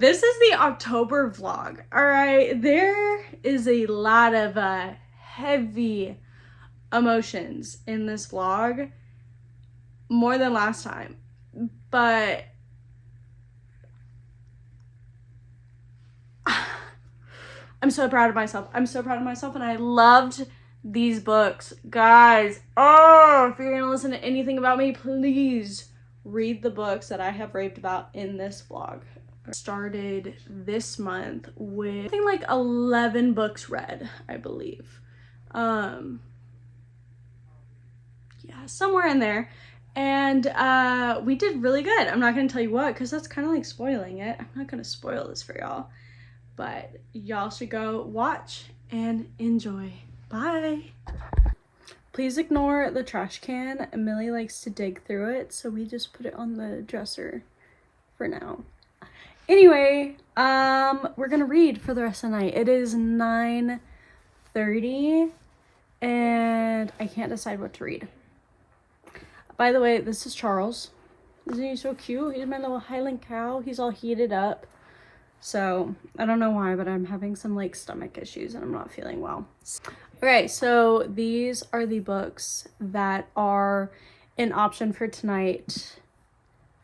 This is the October vlog, all right? There is a lot of heavy emotions in this vlog, more than last time, but I'm so proud of myself. I'm so proud of myself, and I loved these books. Guys, oh, if you're gonna listen to anything about me, please read the books that I have raved about in this vlog. Started this month with, I think, like 11 books read, I believe. Yeah, somewhere in there. And we did really good. I'm not gonna tell you what, because that's kind of like spoiling it. I'm not gonna spoil this for y'all, but y'all should go watch and enjoy. Bye. Please ignore the trash can. Millie likes to dig through it, so we just put it on the dresser for now. Anyway, we're gonna read for the rest of the night. It is 9:30 and I can't decide what to read. By the way, this is Charles. Isn't he so cute? He's my little Highland cow. He's all heated up. So I don't know why, but I'm having some like stomach issues and I'm not feeling well. Okay, so these are the books that are an option for tonight.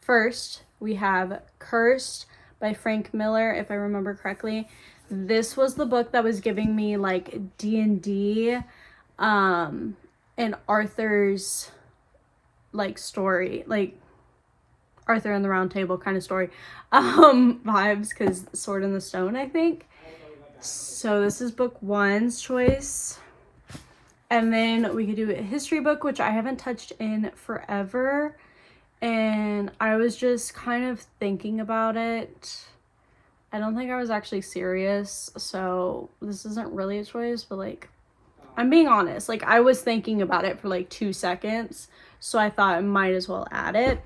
First, we have Cursed by Frank Miller, if I remember correctly. This was the book that was giving me like D&D and Arthur's like story, like Arthur and the Round Table kind of story vibes, because Sword in the Stone, I think. So this is book one's choice. And then we could do a history book, which I haven't touched in forever. And I was just kind of thinking about it. I don't think I was actually serious, so this isn't really a choice, but like, I'm being honest. Like, I was thinking about it for like 2 seconds, so I thought I might as well add it.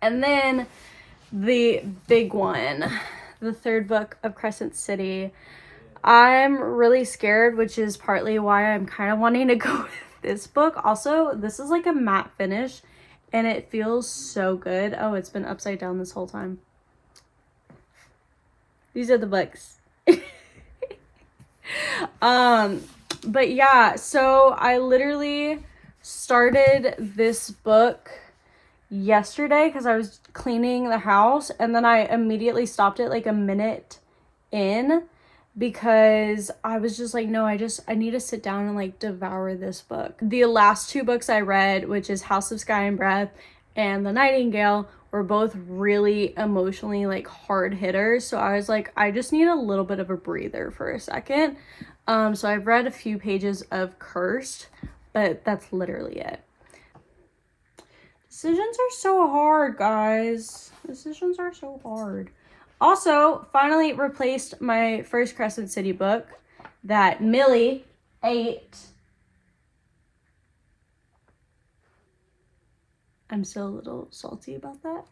And then the big one, the third book of Crescent City. I'm really scared, which is partly why I'm kind of wanting to go with this book. Also, this is like a matte finish, and it feels so good. Oh, it's been upside down this whole time. These are the books. But yeah, so I literally started this book yesterday because I was cleaning the house, and then I immediately stopped it like a minute in because I was just like, no, I need to sit down and like devour this book. The last two books I read, which is House of Sky and Breath and The Nightingale, were both really emotionally like hard hitters. So I was like, I just need a little bit of a breather for a second. So I've read a few pages of Cursed, but that's literally it. Decisions are so hard, guys. Decisions are so hard. Also, finally replaced my first Crescent City book that Millie ate. I'm still a little salty about that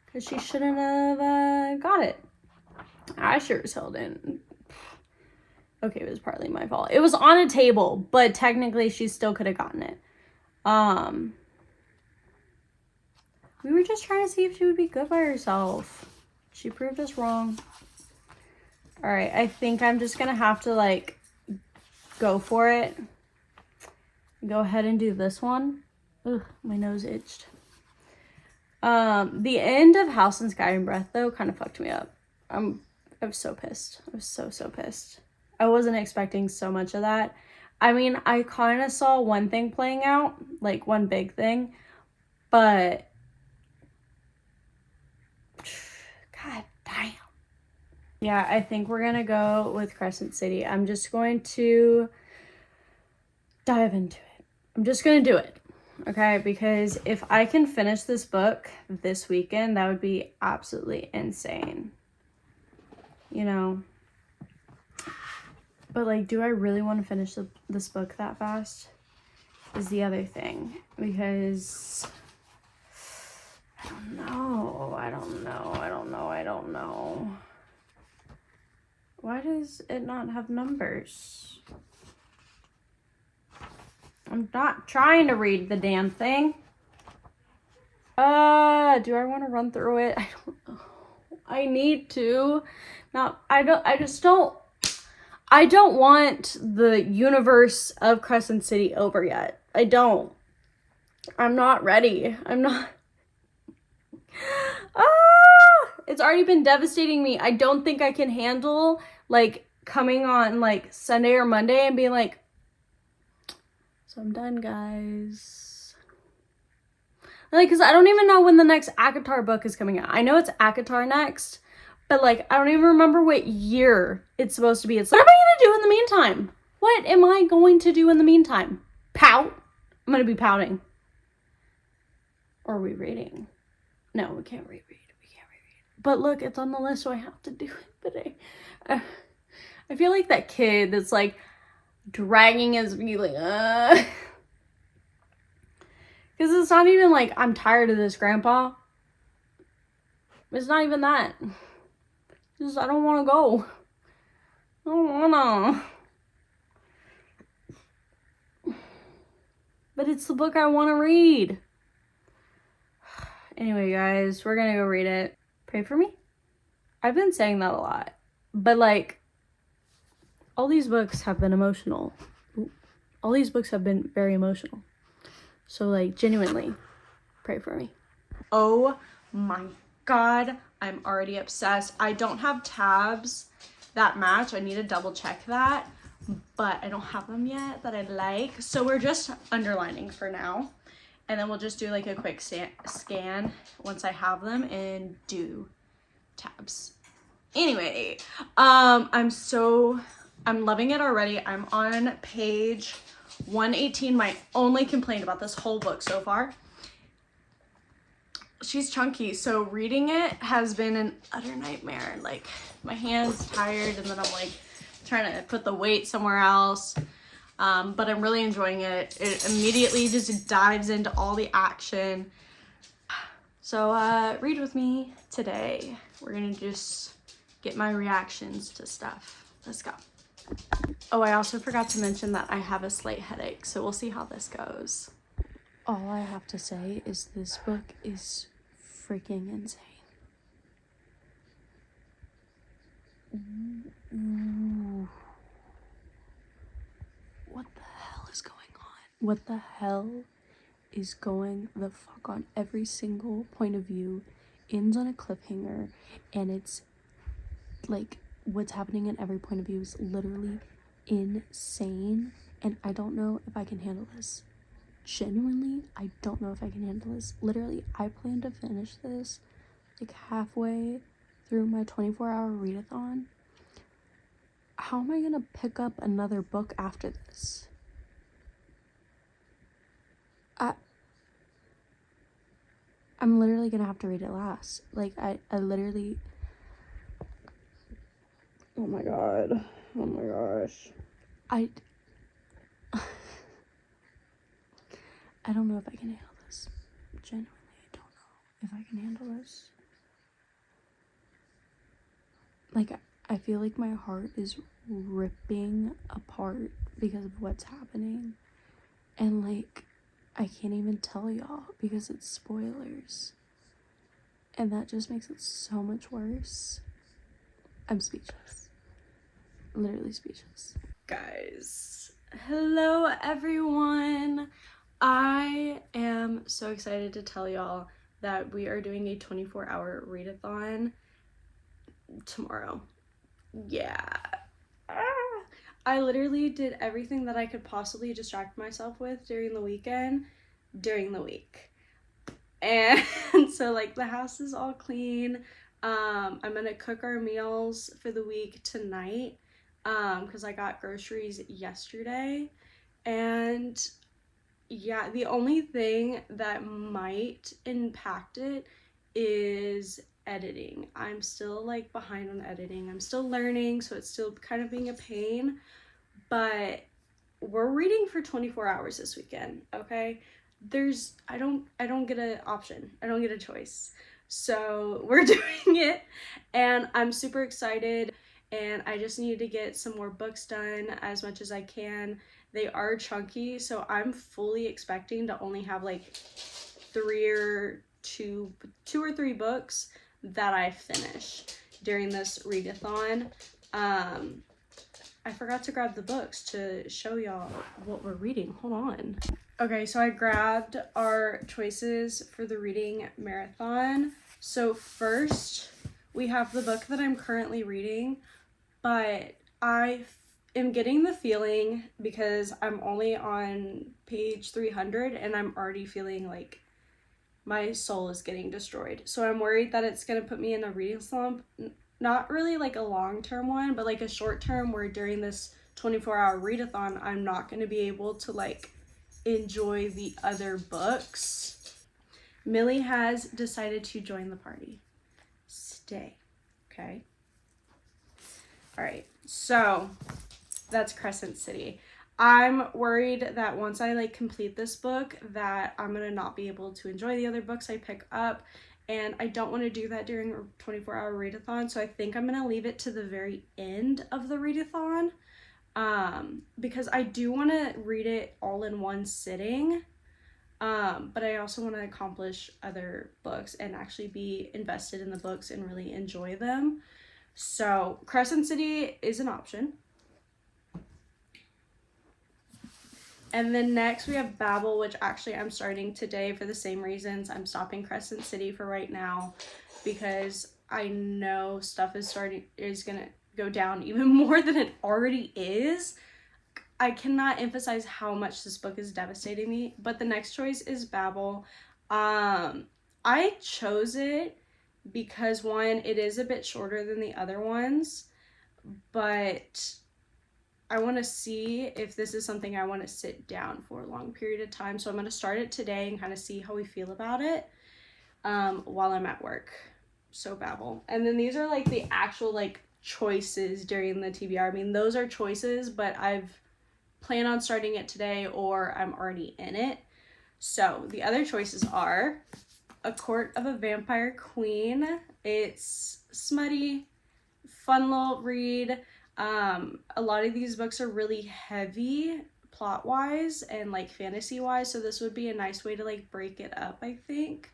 because she shouldn't have got it. I sure as hell didn't. Okay, it was partly my fault. It was on a table, but technically she still could have gotten it. We were just trying to see if she would be good by herself. She proved us wrong. All right, I think I'm just gonna have to like go for it. Go ahead and do this one. Ugh, my nose itched. The end of House and Sky and Breath though kind of fucked me up. I was so pissed. I was so pissed. I wasn't expecting so much of that. I mean, I kind of saw one thing playing out, like one big thing, but God damn. Yeah, I think we're gonna go with Crescent City. I'm just going to dive into it. I'm just gonna do it, okay? Because if I can finish this book this weekend, that would be absolutely insane. You know? But like, do I really want to finish this book that fast? Is the other thing. Because I don't know. Why does it not have numbers? I'm not trying to read the damn thing. Do I want to run through it? I don't know. I need to. I don't want the universe of Crescent City over yet. I don't. I'm not ready. I'm not. It's already been devastating me. I don't think I can handle, like, coming on, like, Sunday or Monday and being like, so I'm done, guys. Like, because I don't even know when the next ACOTAR book is coming out. I know it's ACOTAR next, but, like, I don't even remember what year it's supposed to be. It's like, what am I going to do in the meantime? What am I going to do in the meantime? Pout? I'm going to be pouting. Or are we reading? No, we can't reread. But look, it's on the list, so I have to do it. But I feel like that kid that's, like, dragging his feet, like, Because it's not even like, I'm tired of this, Grandpa. It's not even that. It's just, I don't want to go. I don't want to. But it's the book I want to read. Anyway, guys, we're going to go read it. Pray for me. I've been saying that a lot. But, like, all these books have been emotional. All these books have been very emotional. So, like, genuinely, pray for me. Oh my God, I'm already obsessed. I don't have tabs that match. I need to double check that, but I don't have them yet that I like. So we're just underlining for now. And then we'll just do like a quick scan once I have them and do tabs. Anyway, I'm loving it already. I'm on page 118. My only complaint about this whole book so far. She's chunky, so reading it has been an utter nightmare. Like, my hand's tired, and then I'm like trying to put the weight somewhere else. But I'm really enjoying it. It immediately just dives into all the action. So read with me today. We're gonna just get my reactions to stuff. Let's go. Oh, I also forgot to mention that I have a slight headache, so we'll see how this goes. All I have to say is this book is freaking insane. Ooh. What the hell is going on? What the hell is going the fuck on? Every single point of view ends on a cliffhanger, and it's like what's happening in every point of view is literally insane, and I don't know if I can handle this. Genuinely, I don't know if I can handle this. Literally, I plan to finish this like halfway through my 24-hour readathon. How am I gonna pick up another book after this? I'm literally gonna have to read it last. Like, I literally... Oh my God. Oh my gosh. I don't know if I can handle this. Genuinely, I don't know if I can handle this. Like, I feel like my heart is ripping apart because of what's happening. And, like, I can't even tell y'all because it's spoilers. And that just makes it so much worse. I'm speechless. Literally speechless. Guys, hello everyone. I am so excited to tell y'all that we are doing a 24-hour readathon tomorrow. Yeah. I literally did everything that I could possibly distract myself with during the weekend, during the week. And so, like, the house is all clean. I'm gonna cook our meals for the week tonight, because I got groceries yesterday. And yeah, the only thing that might impact it is editing. I'm still, like, behind on editing. I'm still learning, so it's still kind of being a pain, but we're reading for 24 hours this weekend, okay? I don't get an option. I don't get a choice. So we're doing it, and I'm super excited, and I just need to get some more books done as much as I can. They are chunky, so I'm fully expecting to only have like two or three books that I finish during this readathon. I forgot to grab the books to show y'all what we're reading. Hold on. Okay, so I grabbed our choices for the reading marathon. So first, we have the book that I'm currently reading, but I am getting the feeling, because I'm only on page 300 and I'm already feeling like my soul is getting destroyed. So I'm worried that it's going to put me in a reading slump. Not really like a long-term one, but like a short-term where during this 24-hour readathon, I'm not going to be able to like enjoy the other books. Millie has decided to join the party. Stay. Okay. All right. So that's Crescent City. I'm worried that once I like complete this book that I'm going to not be able to enjoy the other books I pick up. And I don't want to do that during a 24-hour readathon. So I think I'm going to leave it to the very end of the readathon. Because I do want to read it all in one sitting. But I also want to accomplish other books and actually be invested in the books and really enjoy them. So Crescent City is an option. And then next we have Babel, which actually I'm starting today for the same reasons. I'm stopping Crescent City for right now because I know stuff is gonna go down even more than it already is. I cannot emphasize how much this book is devastating me, but the next choice is Babel. I chose it because one, it is a bit shorter than the other ones, but I want to see if this is something I want to sit down for a long period of time. So I'm going to start it today and kind of see how we feel about it while I'm at work. So Babel. And then these are like the actual like choices during the TBR. I mean, those are choices, but I've planned on starting it today or I'm already in it. So the other choices are A Court of a Vampire Queen. It's smutty, fun little read. A lot of these books are really heavy plot wise and like fantasy wise, so this would be a nice way to like break it up, I think.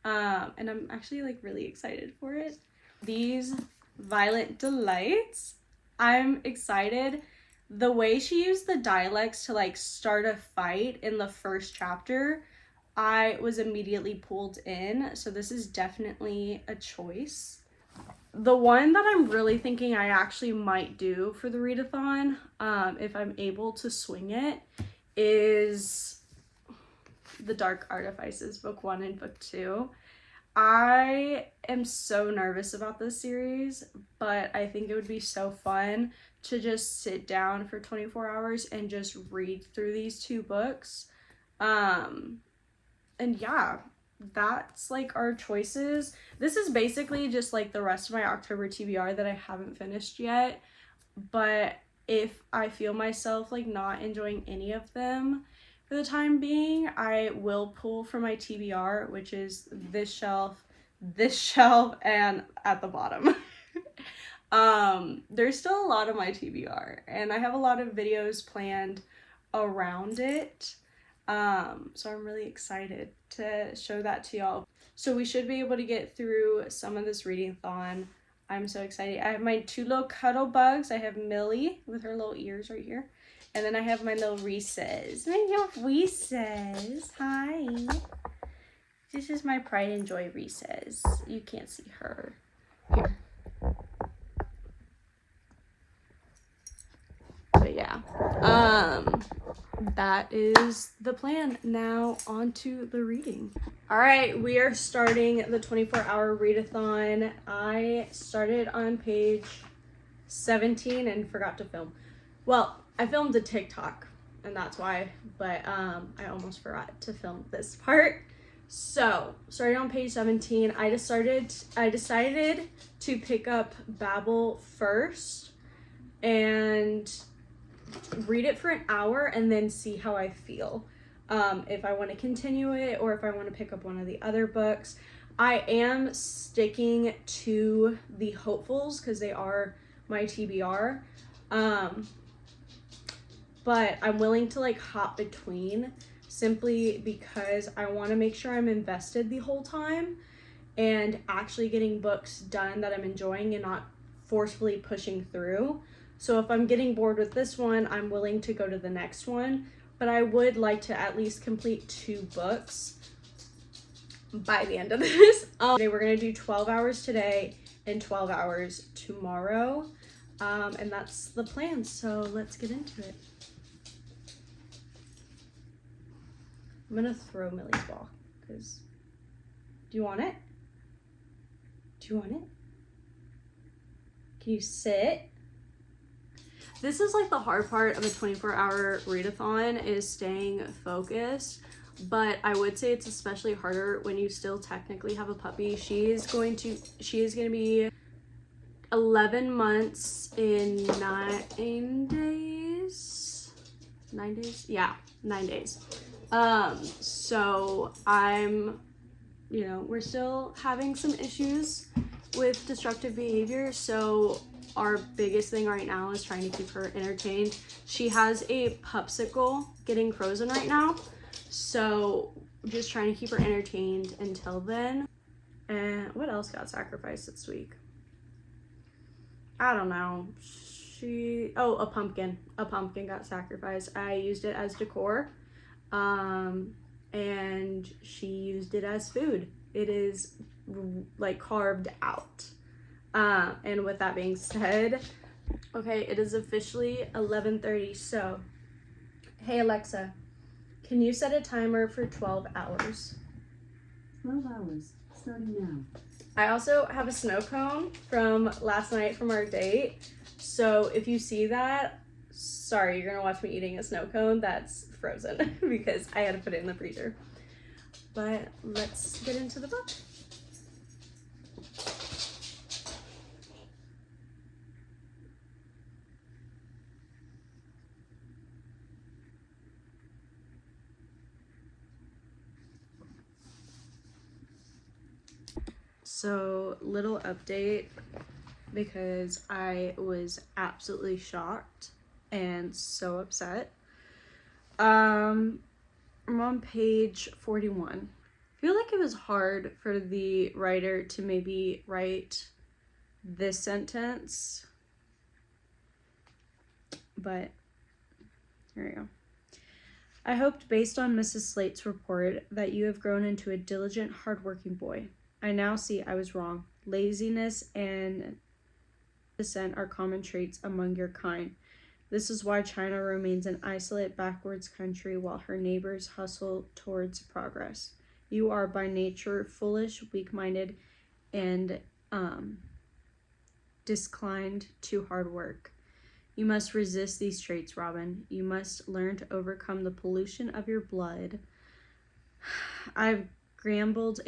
And I'm actually like really excited for it. These Violent Delights, I'm excited. The way she used the dialects to like start a fight in the first chapter, I was immediately pulled in, so this is definitely a choice. The one that I'm really thinking I actually might do for the readathon, if I'm able to swing it, is The Dark Artifices, book 1 and book 2. I am so nervous about this series, but I think it would be so fun to just sit down for 24 hours and just read through these two books. And yeah, that's like our choices. This is basically just like the rest of my October TBR that I haven't finished yet, but if I feel myself like not enjoying any of them for the time being, I will pull from my TBR, which is this shelf, and at the bottom. There's still a lot of my TBR and I have a lot of videos planned around it. So I'm really excited to show that to y'all. So we should be able to get through some of this reading-thon. I'm so excited. I have my two little cuddle bugs. I have Millie with her little ears right here. And then I have my little Reese's. My little Reese's. Hi. This is my Pride and Joy Reese's. You can't see her. Here. But yeah. That is the plan. Now on to the reading. All right, we are starting the 24-hour readathon. I started on page 17 and forgot to film. Well, I filmed a TikTok and that's why, but I almost forgot to film this part. So, starting on page 17, I decided to pick up Babel first and read it for an hour and then see how I feel. If I want to continue it or if I want to pick up one of the other books. I am sticking to the hopefuls because they are my TBR. But I'm willing to like hop between simply because I want to make sure I'm invested the whole time. and actually getting books done that I'm enjoying and not forcefully pushing through. So if I'm getting bored with this one, I'm willing to go to the next one, but I would like to at least complete 2 books by the end of this. Today we're gonna do 12 hours today and 12 hours tomorrow, and that's the plan. So let's get into it. I'm gonna throw Millie's ball because, do you want it? Do you want it? Can you sit? This is like the hard part of a 24-hour readathon, is staying focused. But I would say it's especially harder when you still technically have a puppy. She is going to be 11 months in 9 days. 9 days? Yeah, 9 days. So I'm, we're still having some issues with destructive behavior. So our biggest thing right now is trying to keep her entertained. She has a popsicle getting frozen right now. So just trying to keep her entertained until then. And what else got sacrificed this week? I don't know. A pumpkin. A pumpkin got sacrificed. I used it as decor. And she used it as food. It is like carved out. And with that being said, okay, it is officially 11:30. So, hey Alexa, can you set a timer for 12 hours? 12 hours, starting now. I also have a snow cone from last night from our date. So if you see that, sorry, you're gonna watch me eating a snow cone that's frozen because I had to put it in the freezer. But let's get into the book. So, little update, because I was absolutely shocked and so upset. I'm on page 41. I feel like it was hard for the writer to maybe write this sentence, but here we go. I hoped, based on Mrs. Slate's report, that you have grown into a diligent, hardworking boy. I now see I was wrong. Laziness and dissent are common traits among your kind. This is why China remains an isolated, backwards country while her neighbors hustle towards progress. You are by nature foolish, weak-minded, and disinclined to hard work. You must resist these traits, Robin. You must learn to overcome the pollution of your blood. I've gambled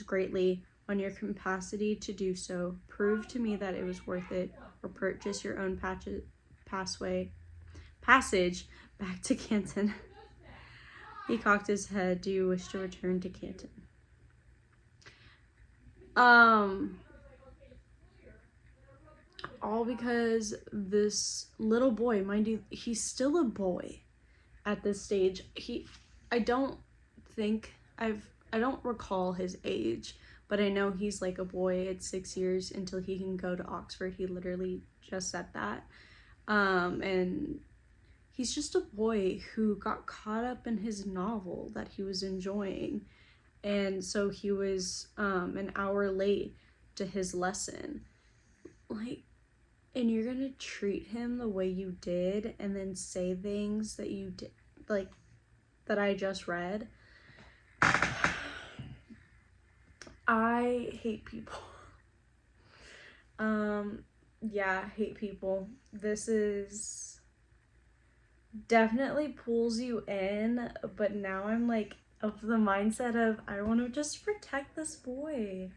greatly on your capacity to do so. Prove to me that it was worth it, or purchase your own passage back to Canton. He cocked his head. Do you wish to return to Canton? All because this little boy, mind you, he's still a boy at this stage. I don't recall his age, but I know he's like a boy. It's 6 years until he can go to Oxford. He literally just said that. And he's just a boy who got caught up in his novel that he was enjoying. And so he was an hour late to his lesson. And you're gonna treat him the way you did and then say things that you did, like, that I just read. I hate people. Yeah, hate people. This is definitely pulls you in, but now I'm like of the mindset of I want to just protect this boy.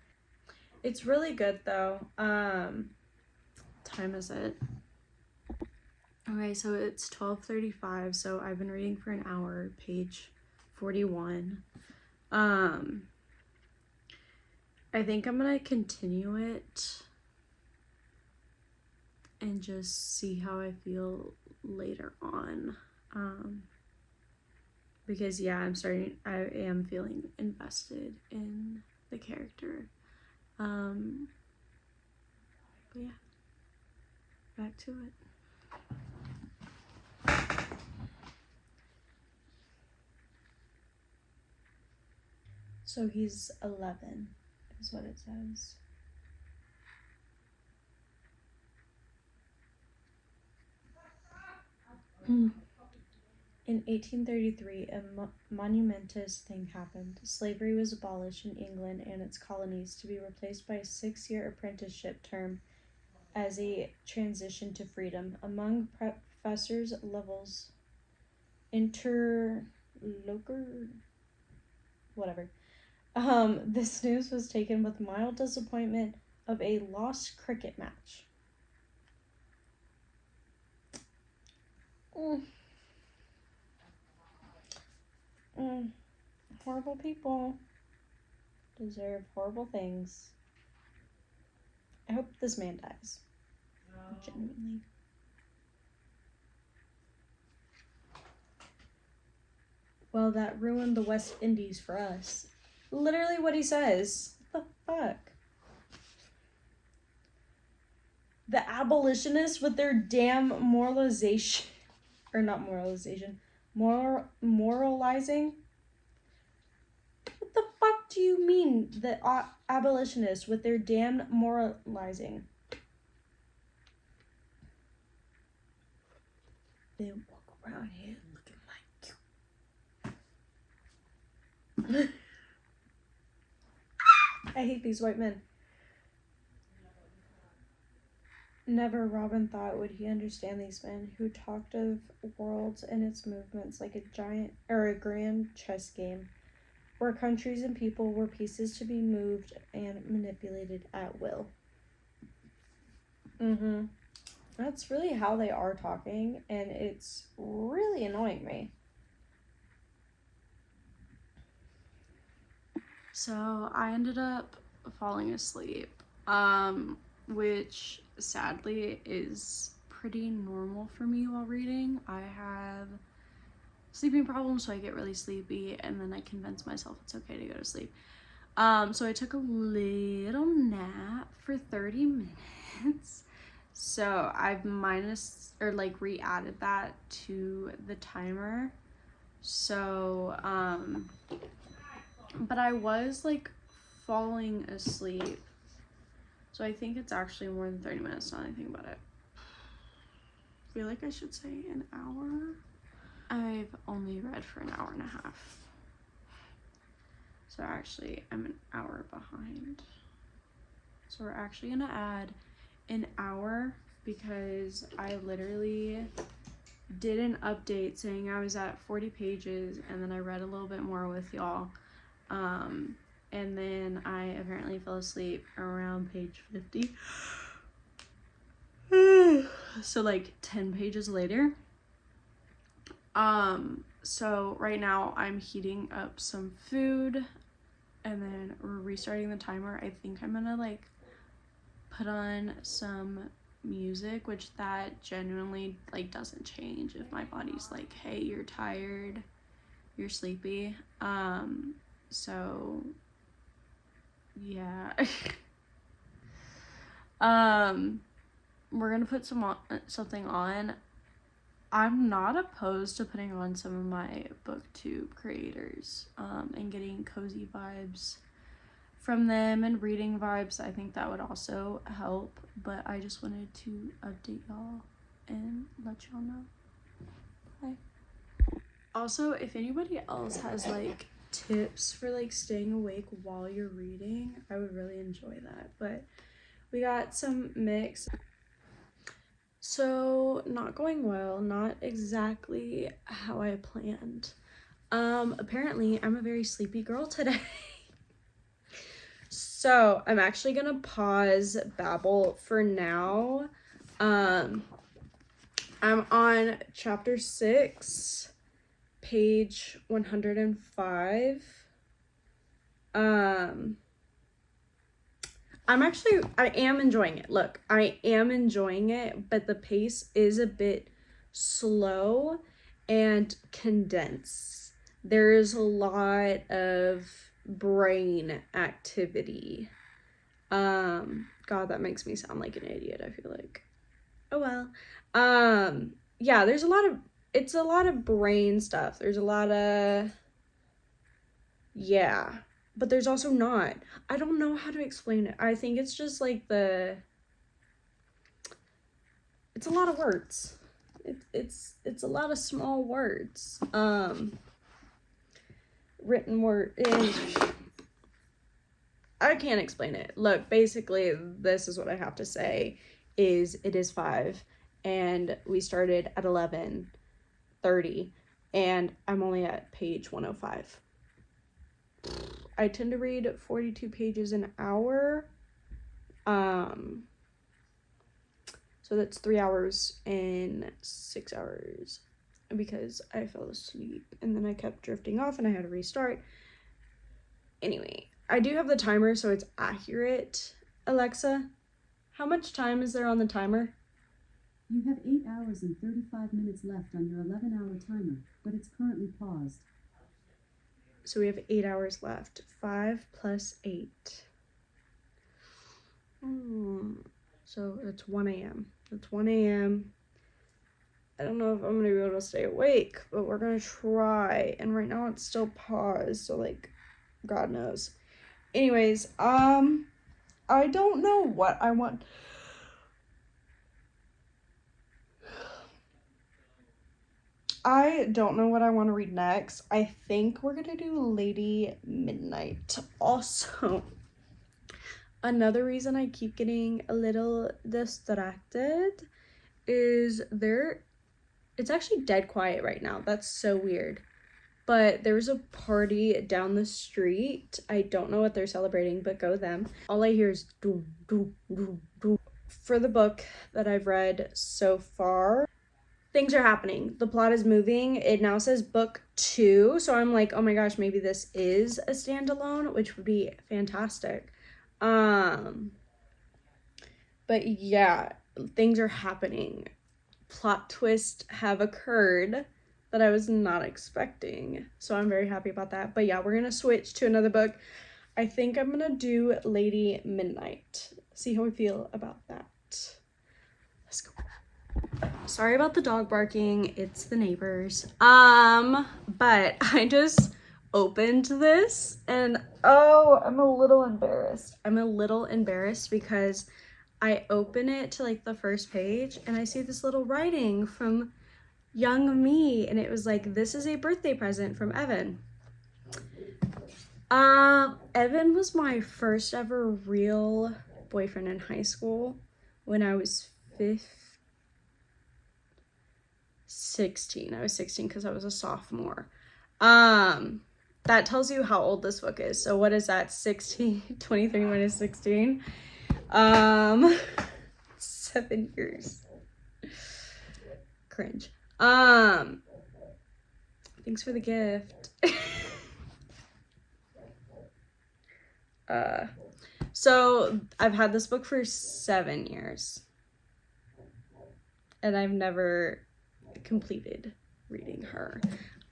It's really good though. Time is it? Okay, so it's 12:35, so I've been reading for an hour, page 41. I think I'm gonna continue it and just see how I feel later on. Because yeah, I am feeling invested in the character. But yeah, back to it. So he's 11, is what it says. In 1833, a monumentous thing happened. Slavery was abolished in England and its colonies to be replaced by a 6-year apprenticeship term as a transition to freedom. Among professors levels this news was taken with mild disappointment of a lost cricket match. Horrible people deserve horrible things. I hope this man dies. Genuinely. Well, that ruined the West Indies for us. Literally what he says. What the fuck? The abolitionists with their damn moralization. Or not moralization. Moralizing? What the fuck do you mean, the abolitionists with their damn moralizing? They walk around here looking like you. I hate these white men. Never Robin thought would he understand these men who talked of worlds and its movements like a giant or a grand chess game, where countries and people were pieces to be moved and manipulated at will. That's really how they are talking, and it's really annoying me. So I ended up falling asleep, which sadly is pretty normal for me while reading. I have sleeping problems, so I get really sleepy, and then I convince myself it's okay to go to sleep. So I took a little nap for 30 minutes. So I've re-added that to the timer. So, but I was like falling asleep. So I think it's actually more than 30 minutes now that I think about it. I feel like I should say an hour. I've only read for an hour and a half. So actually I'm an hour behind. So we're actually gonna add an hour because I literally did an update saying I was at 40 pages and then I read a little bit more with y'all. And then I apparently fell asleep around page 50. So like 10 pages later. So right now I'm heating up some food and then we're restarting the timer. I think I'm gonna like put on some music, which that genuinely like doesn't change if my body's like, hey, you're tired, you're sleepy. So yeah. We're gonna put something on. I'm not opposed to putting on some of my booktube creators and getting cozy vibes from them and reading vibes. I think that would also help, but I just wanted to update y'all and let y'all know. Bye. Also, if anybody else has like tips for like staying awake while you're reading, I would really enjoy that. But we got some mix. So not going well, not exactly how I planned. Apparently I'm a very sleepy girl today. So I'm actually gonna pause Babel for now. I'm on chapter 6, page 105. I am enjoying it. Look, I am enjoying it, but the pace is a bit slow and condensed. There's a lot of brain activity. God, that makes me sound like an idiot, I feel like. Oh well. Yeah, it's a lot of brain stuff. There's a lot of, yeah, but there's also not. I don't know how to explain it. I think it's just like it's a lot of words. It's a lot of small words. Written word is, I can't explain it. Look, basically, this is what I have to say, is it is 5, and we started at 11:30, and I'm only at page 105. I tend to read 42 pages an hour. So that's 3 hours and 6 hours, because I fell asleep, and then I kept drifting off, and I had to restart. Anyway, I do have the timer, so it's accurate. Alexa, how much time is there on the timer? You have 8 hours and 35 minutes left on your 11-hour timer, but it's currently paused. So we have 8 hours left. 5 plus 8. So it's 1 a.m. It's 1 a.m. I don't know if I'm going to be able to stay awake, but we're going to try. And right now it's still paused, so like, God knows. Anyways, I don't know what I want. I don't know what I want to read next. I think we're going to do Lady Midnight. Also, another reason I keep getting a little distracted is it's actually dead quiet right now. That's so weird. But there was a party down the street. I don't know what they're celebrating, but go them. All I hear is doom, doom, doom, doom. For the book that I've read so far, things are happening. The plot is moving. It now says book 2. So I'm like, oh my gosh, maybe this is a standalone, which would be fantastic. But yeah, things are happening. Plot twists have occurred that I was not expecting. So I'm very happy about that. But yeah, we're going to switch to another book. I think I'm going to do Lady Midnight. See how we feel about that. Let's go. Sorry about the dog barking. It's the neighbors. But I just opened this and I'm a little embarrassed. I'm a little embarrassed because I open it to like the first page and I see this little writing from young me, and it was like, this is a birthday present from Evan. Evan was my first ever real boyfriend in high school when I was 16. I was 16 because I was a sophomore. That tells you how old this book is. So what is that? 16, 23 minus 16. 7 years. Cringe. Thanks for the gift. So I've had this book for 7 years, and I've never completed reading her.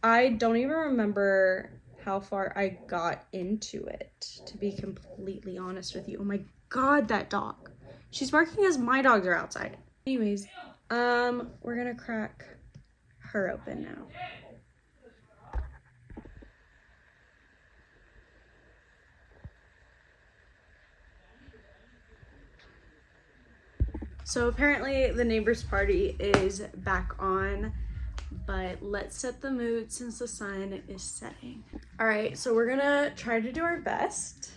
I don't even remember how far I got into it, to be completely honest with you. Oh my God, that dog. She's barking as my dogs are outside. Anyways, we're gonna crack her open now. So apparently the neighbor's party is back on, but let's set the mood since the sun is setting. All right, so we're gonna try to do our best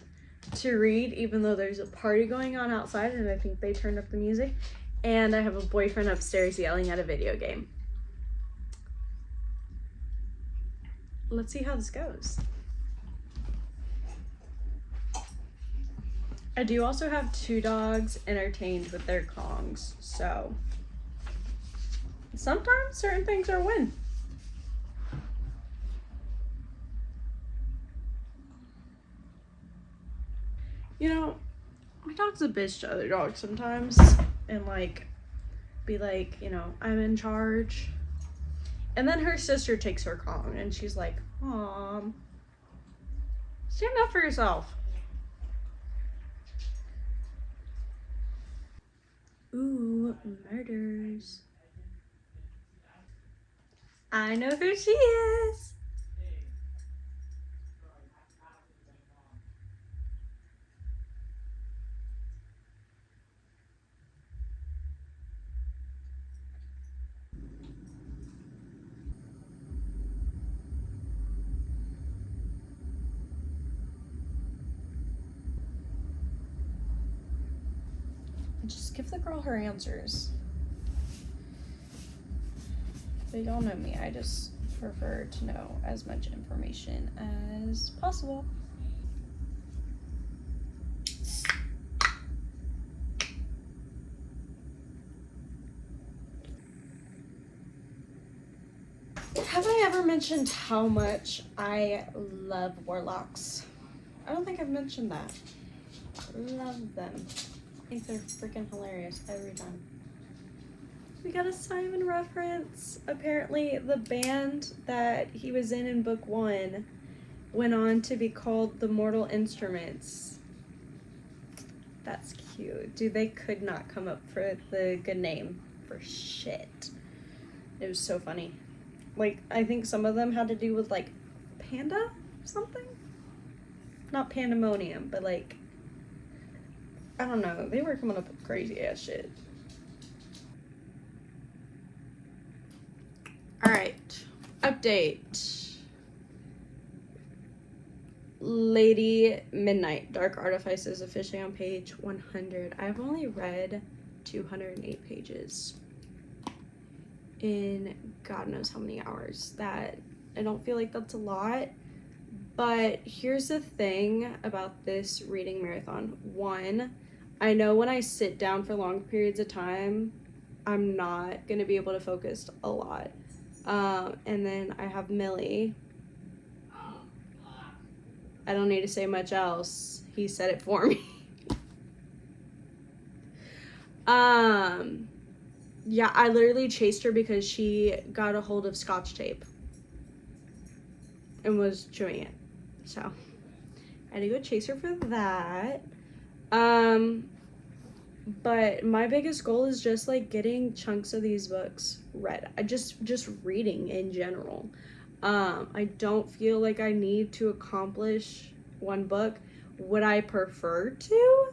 to read, even though there's a party going on outside and I think they turned up the music, and I have a boyfriend upstairs yelling at a video game. Let's see how this goes. I do also have 2 dogs entertained with their Kongs, so sometimes certain things are a win. You know, my dog's a bitch to other dogs sometimes, and like, be like, you know, I'm in charge. And then her sister takes her Kong, and she's like, Mom. Stand up for yourself. Ooh, murders. I know who she is. Just give the girl her answers. But y'all know me, I just prefer to know as much information as possible. Have I ever mentioned how much I love warlocks? I don't think I've mentioned that. Love them. I think they're freaking hilarious every time. We got a Simon reference. Apparently the band that he was in book 1 went on to be called the Mortal Instruments. That's cute. Dude, they could not come up for the good name for shit. It was so funny. Like, I think some of them had to do with, like, panda something? Not pandemonium, but, like, I don't know. They were coming up with crazy ass shit. Alright. Update. Lady Midnight. Dark Artifices officially on page 100. I've only read 208 pages in God knows how many hours. That I don't feel like that's a lot, but here's the thing about this reading marathon. One, I know when I sit down for long periods of time, I'm not gonna be able to focus a lot. And then I have Millie. I don't need to say much else. He said it for me. Yeah, I literally chased her because she got a hold of Scotch tape and was chewing it. So I had to go chase her for that. But my biggest goal is just like getting chunks of these books read. I just reading in general. I don't feel like I need to accomplish one book. Would I prefer to?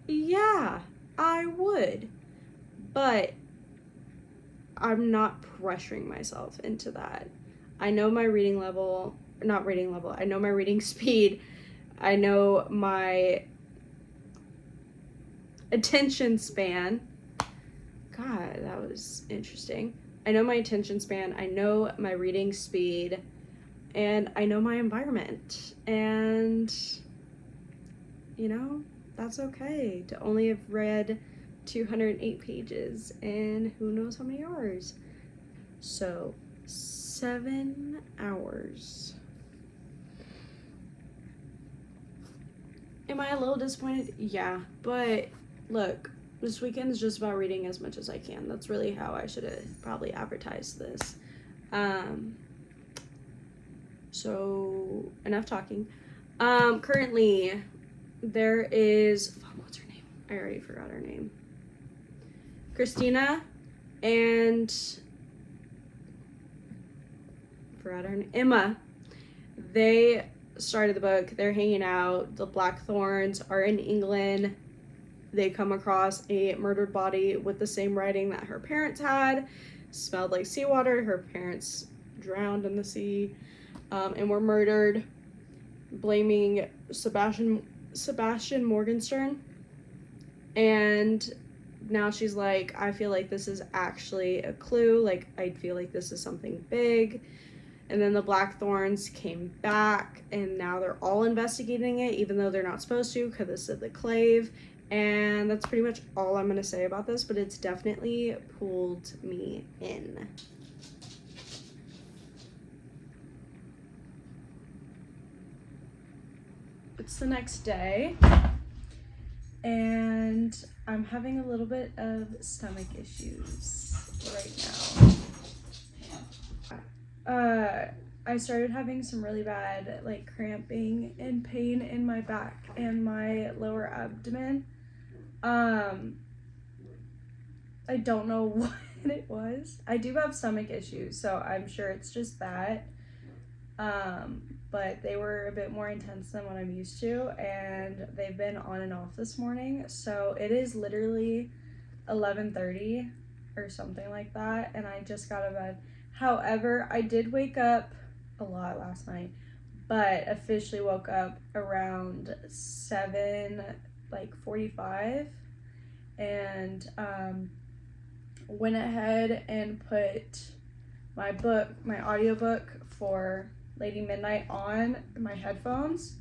Yeah, I would. But I'm not pressuring myself into that. I know my reading level, not reading level, I know my reading speed. I know my attention span. God, that was interesting. I know my attention span, I know my reading speed, and I know my environment. And, you know, that's okay to only have read 208 pages in who knows how many hours. So 7 hours. Am I a little disappointed? Yeah, but look, this weekend is just about reading as much as I can. That's really how I should have probably advertised this. So enough talking. Currently there is, what's her name? I already forgot her name. Christina and Emma. They started the book. They're hanging out. The Blackthorns are in England. They come across a murdered body with the same writing that her parents had. Smelled like seawater. Her parents drowned in the sea and were murdered, blaming Sebastian Morgenstern. And now she's like, I feel like this is actually a clue. Like, I feel like this is something big. And then the Blackthorns came back, and now they're all investigating it, even though they're not supposed to because it's the clave. And that's pretty much all I'm going to say about this, but it's definitely pulled me in. It's the next day, and I'm having a little bit of stomach issues right now. I started having some really bad like cramping and pain in my back and my lower abdomen. I don't know what it was. I do have stomach issues, so I'm sure it's just that. But they were a bit more intense than what I'm used to, and they've been on and off this morning. So it is literally 11:30 or something like that, and I just got out of bed. However, I did wake up a lot last night, but officially woke up around 7:45, and went ahead and put my audiobook for Lady Midnight on my headphones,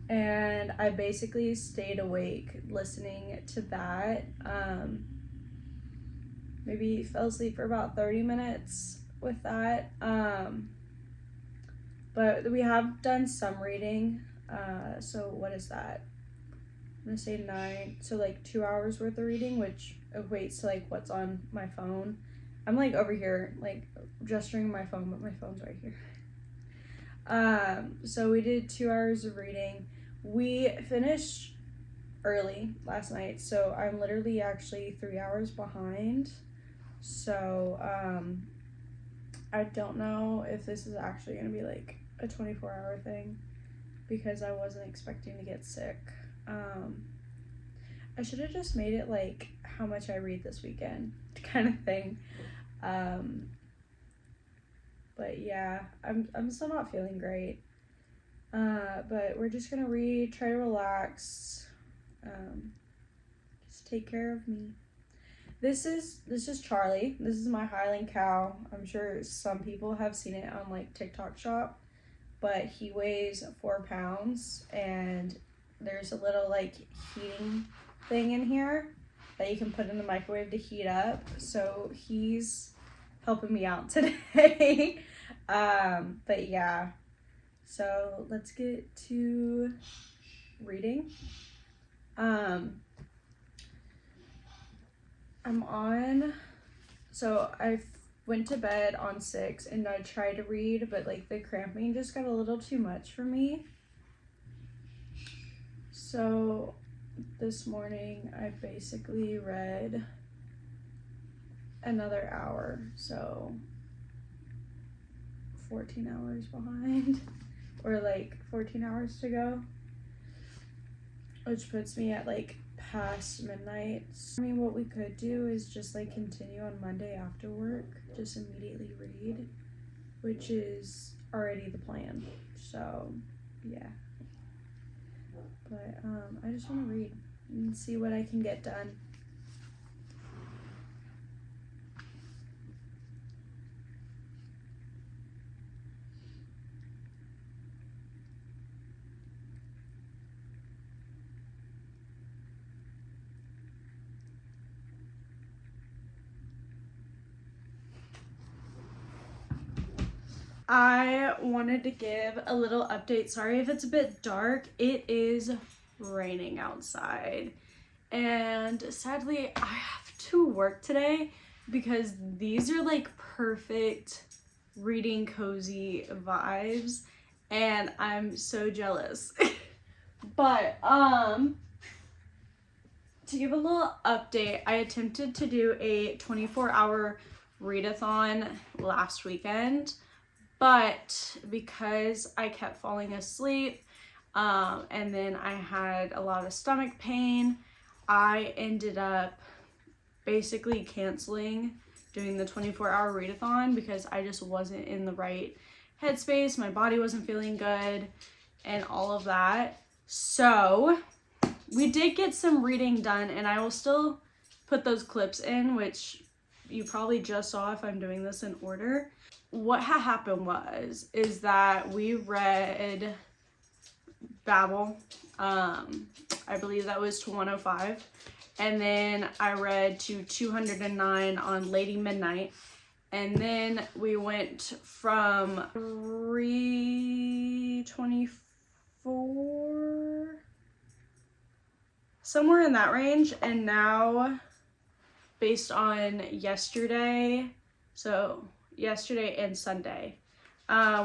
and I basically stayed awake listening to that. Maybe fell asleep for about 30 minutes with that. But we have done some reading. So what is that? I'm gonna say 9, so like 2 hours worth of reading, which equates to like what's on my phone. I'm like over here, like gesturing my phone, but my phone's right here. So we did 2 hours of reading. We finished early last night, so I'm literally actually 3 hours behind. So I don't know if this is actually gonna be like a 24-hour thing, because I wasn't expecting to get sick. I should have just made it like how much I read this weekend kind of thing. But yeah, I'm still not feeling great. But we're just gonna read, try to relax, just take care of me. This is Charlie. This is my Highland cow. I'm sure some people have seen it on like TikTok shop, but he weighs 4 pounds, and there's a little like heating thing in here that you can put in the microwave to heat up. So he's helping me out today. But yeah, so let's get to reading. I went to bed on 6 and I tried to read, but like the cramping just got a little too much for me. So this morning I basically read another hour, so 14 hours behind, or like 14 hours to go, which puts me at like past midnight. I mean, what we could do is just like continue on Monday after work, just immediately read, which is already the plan. So yeah, but I just want to read and see what I can get done. I wanted to give a little update. Sorry if it's a bit dark. It is raining outside, and sadly I have to work today because these are like perfect reading cozy vibes, and I'm so jealous. But to give a little update, I attempted to do a 24-hour readathon last weekend, but because I kept falling asleep, and then I had a lot of stomach pain, I ended up basically canceling doing the 24-hour readathon because I just wasn't in the right headspace. My body wasn't feeling good and all of that. So we did get some reading done, and I will still put those clips in, which you probably just saw if I'm doing this in order. What had happened is that we read Babel, I believe that was to 105, and then I read to 209 on Lady Midnight, and then we went from 324, somewhere in that range, and now based on yesterday and Sunday,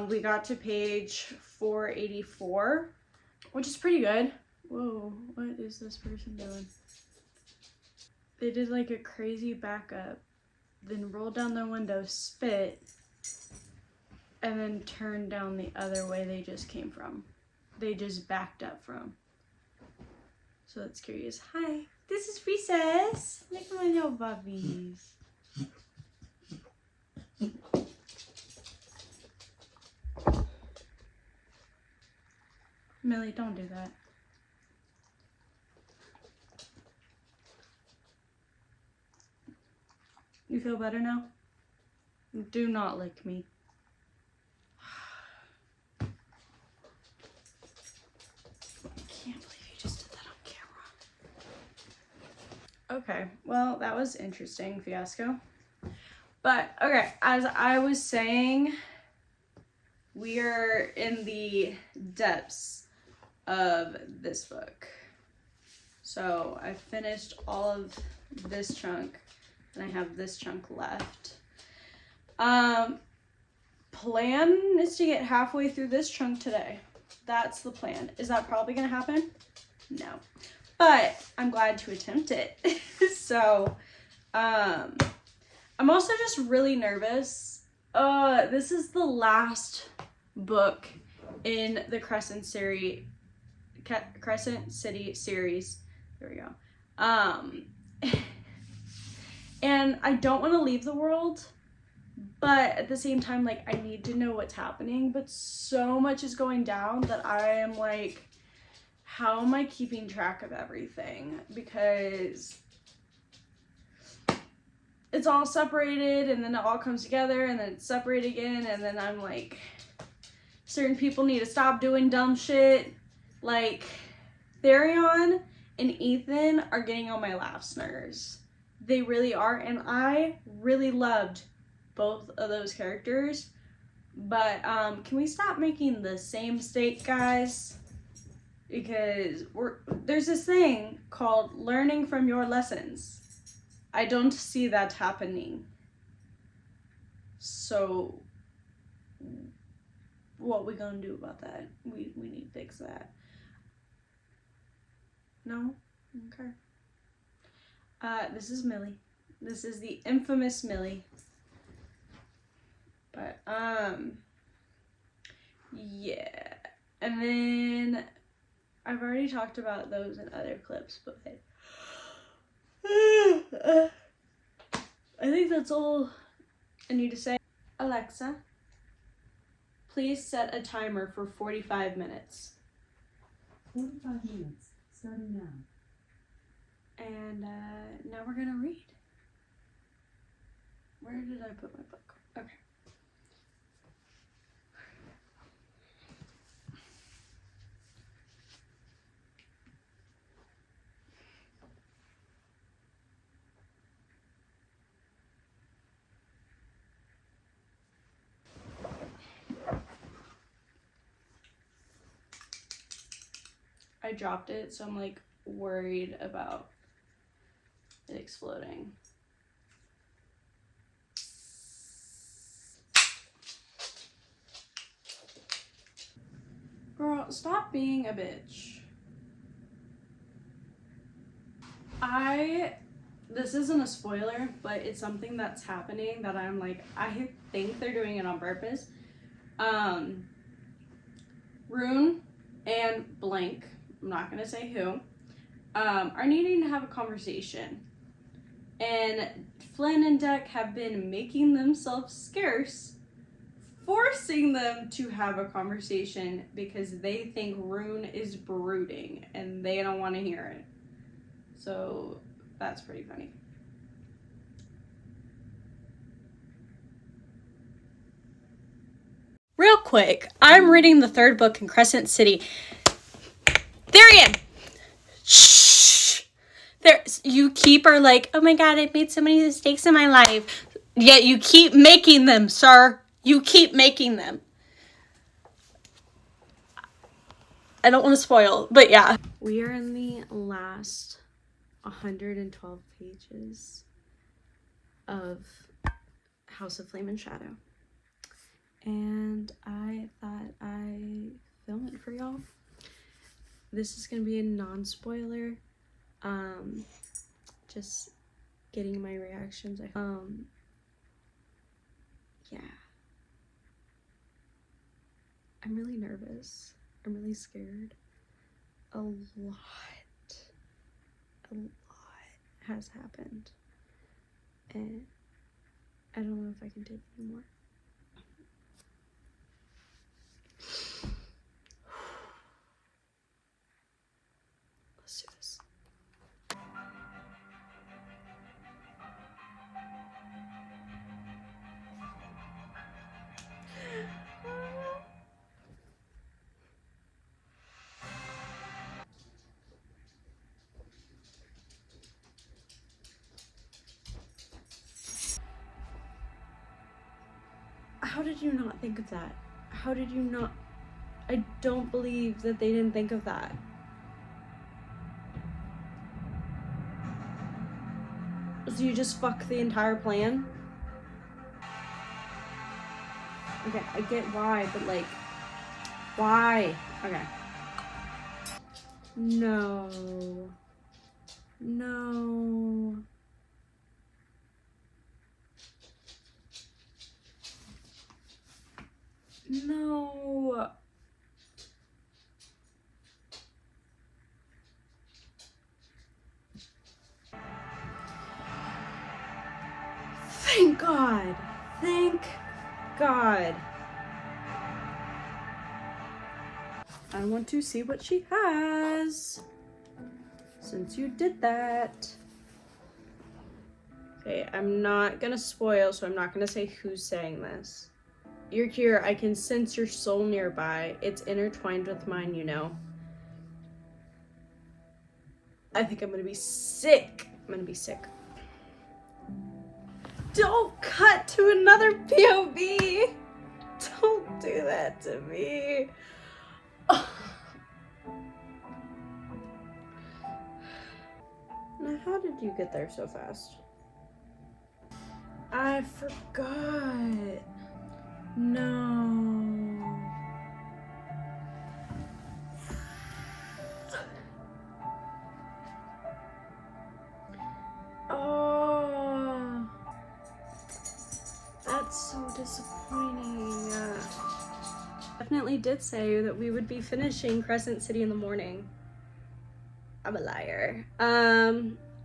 We got to page 484, which is pretty good. Whoa, what is this person doing? They did like a crazy backup, then rolled down their window, spit, and then turned down the other way they just came from. They just backed up from. So that's curious. Hi, this is Recess. Look at my little bubbies. Millie, don't do that. You feel better now? Do not lick me. I can't believe you just did that on camera. Okay, well, that was interesting, fiasco. But, okay, as I was saying, we are in the depths of this book. So I finished all of this chunk and I have this chunk left. Plan is to get halfway through this chunk today. That's the plan. Is that probably gonna happen? No, but I'm glad to attempt it. So I'm also just really nervous. This is the last book in the Crescent City series. There we go. And I don't want to leave the world, but at the same time, like, I need to know what's happening, but so much is going down that I am like, how am I keeping track of everything? Because it's all separated and then it all comes together and then it's separated again, and then I'm like, certain people need to stop doing dumb shit. Like, Therion and Ethan are getting on my last nerves. They really are, and I really loved both of those characters. But can we stop making the same mistake, guys? Because there's this thing called learning from your lessons. I don't see that happening. So what we gonna do about that? We need to fix that. No? Okay. This is Millie. This is the infamous Millie. But, yeah. And then I've already talked about those in other clips, but I think that's all I need to say. Alexa, please set a timer for 45 minutes. 45 minutes, starting now. And now we're gonna read. Where did I put my book? Okay. I dropped it, so I'm like worried about it exploding. Girl, stop being a bitch. This isn't a spoiler, but it's something that's happening that I'm like, I think they're doing it on purpose. Rune and blank, I'm not gonna say who, are needing to have a conversation. And Flynn and Deck have been making themselves scarce, forcing them to have a conversation because they think Rune is brooding and they don't want to hear it. So that's pretty funny. Real quick, I'm reading the third book in Crescent City. Therion! Shh! You keep are like, oh my god, I've made so many mistakes in my life. Yet you keep making them, sir. You keep making them. I don't want to spoil, but yeah. We are in the last 112 pages of House of Flame and Shadow. and I thought I'd film it for y'all. This is gonna be a non-spoiler, just getting my reactions. Yeah, I'm really nervous. I'm really scared. A lot has happened, and I don't know if I can take it anymore. Let's do this. How did you not think of that? How did you not? I don't believe that they didn't think of that. So you just fuck the entire plan? Okay, I get why, but like, why? Okay. No. No. No. Thank God. Thank God. I want to see what she has, since you did that. Okay, I'm not gonna spoil, so I'm not gonna say who's saying this. You're here, I can sense your soul nearby. It's intertwined with mine, you know. I think I'm gonna be sick. I'm gonna be sick. Don't cut to another POV. Don't do that to me. Now, how did you get there so fast? I forgot. No. Oh, that's so disappointing. Definitely did say that we would be finishing Crescent City in the morning. I'm a liar.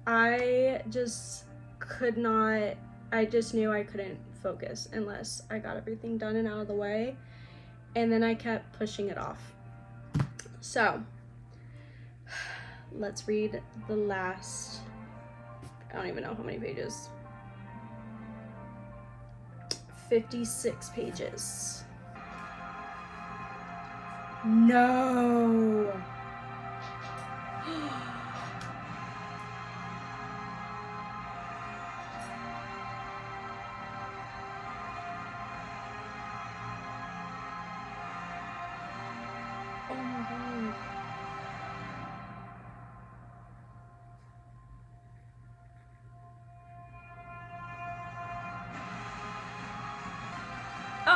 I just could not, I just knew I couldn't focus unless I got everything done and out of the way, and then I kept pushing it off. So let's read the last, I don't even know how many pages. 56 pages. No. Oh my God.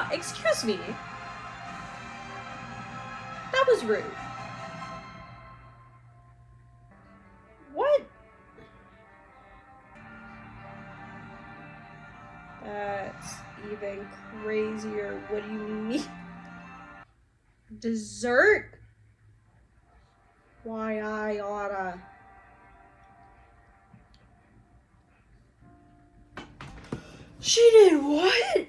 Excuse me. That was rude. What? That's even crazier. What do you mean? Dessert? Why I oughta. She did what?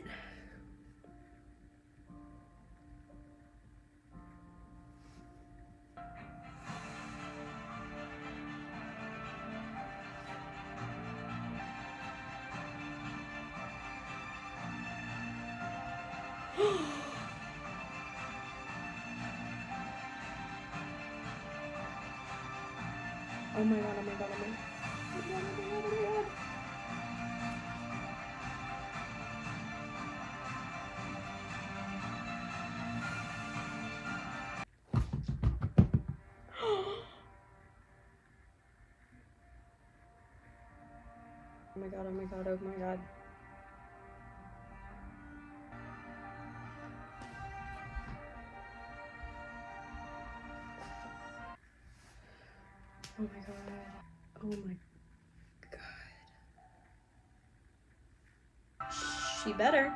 Oh my God, oh my God, oh my God. Oh my God, oh my God, oh my God. Oh my God, oh my God, oh my God. Oh my god. Oh my god. She better.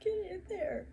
Get in there.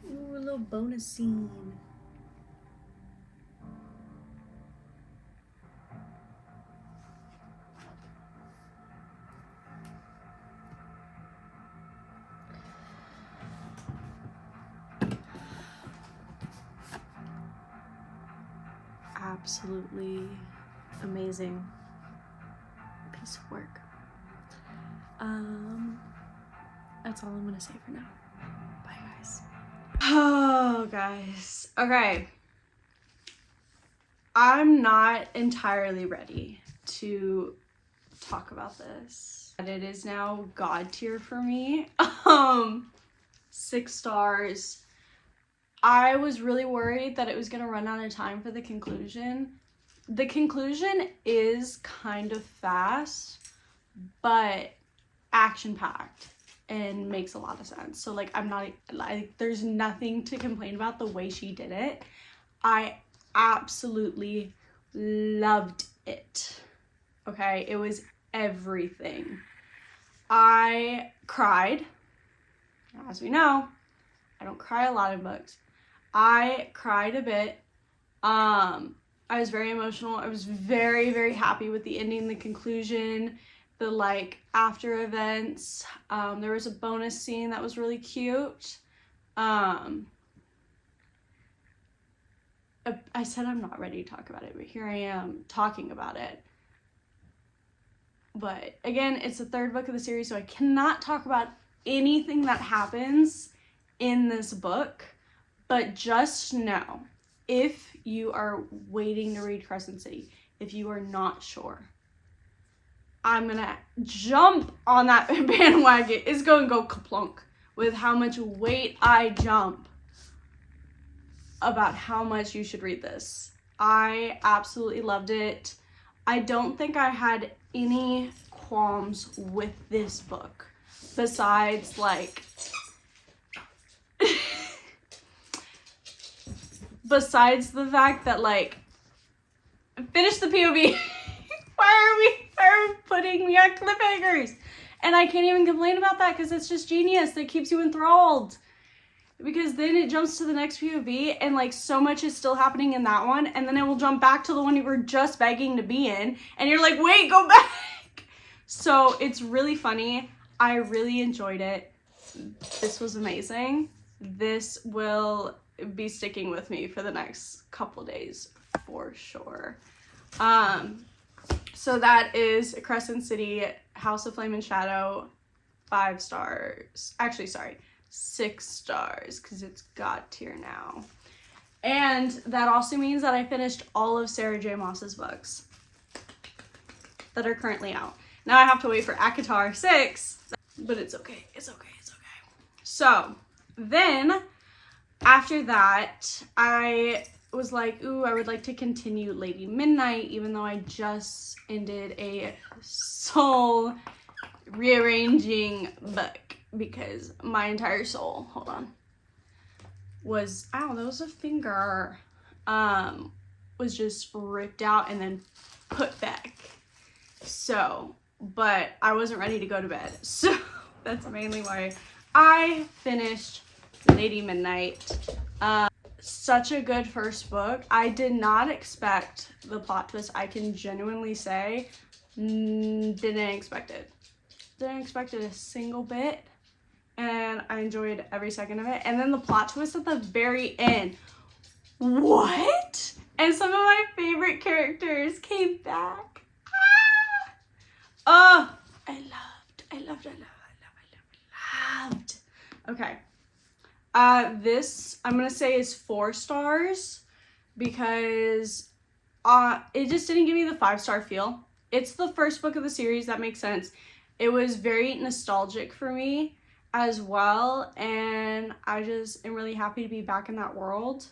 Ooh, a little bonus scene. Absolutely amazing piece of work. That's all I'm gonna say for now. Bye, guys. Oh, guys. Okay. I'm not entirely ready to talk about this. But it is now God tier for me. 6 stars. I was really worried that it was gonna run out of time for the conclusion. The conclusion is kind of fast, but action-packed and makes a lot of sense. So like there's nothing to complain about the way she did it. I absolutely loved it. Okay, it was everything. I cried. As we know, I don't cry a lot in books. I cried a bit. I was very emotional. I was very, very happy with the ending, the conclusion, the like after events. There was a bonus scene that was really cute. I said I'm not ready to talk about it, but here I am talking about it. But again, it's the 3rd book of the series, so I cannot talk about anything that happens in this book. But just know, if you are waiting to read Crescent City, if you are not sure, I'm gonna jump on that bandwagon. It's gonna go kaplunk with how much weight I jump about how much you should read this. I absolutely loved it. I don't think I had any qualms with this book besides like besides the fact that like finish the POV. Why are we putting me on cliffhangers? And I can't even complain about that because it's just genius that keeps you enthralled. Because then it jumps to the next POV and like so much is still happening in that one, and then it will jump back to the one you were just begging to be in, and you're like, wait, go back. So it's really funny. I really enjoyed it. This was amazing. This will be sticking with me for the next couple days for sure. So that is Crescent City, House of Flame and Shadow, 5 stars. Actually, sorry, 6 stars because it's God tier now. And that also means that I finished all of Sarah J. Maas's books that are currently out. Now I have to wait for ACOTAR 6, but it's okay. It's okay. It's okay. So then after that, I was like, ooh, I would like to continue Lady Midnight, even though I just ended a soul rearranging book because my entire soul, hold on, was, ow, that was a finger, was just ripped out and then put back. So, but I wasn't ready to go to bed. So that's mainly why I finished Lady Midnight. Such a good first book. I did not expect the plot twist. I can genuinely say, didn't expect it. Didn't expect it a single bit. And I enjoyed every second of it. And then the plot twist at the very end. What? And some of my favorite characters came back. Ah! Oh, I loved. Okay. This, I'm gonna say, is 4 stars because it just didn't give me the 5-star feel. It's the first book of the series, that makes sense. It was very nostalgic for me as well, and I just am really happy to be back in that world.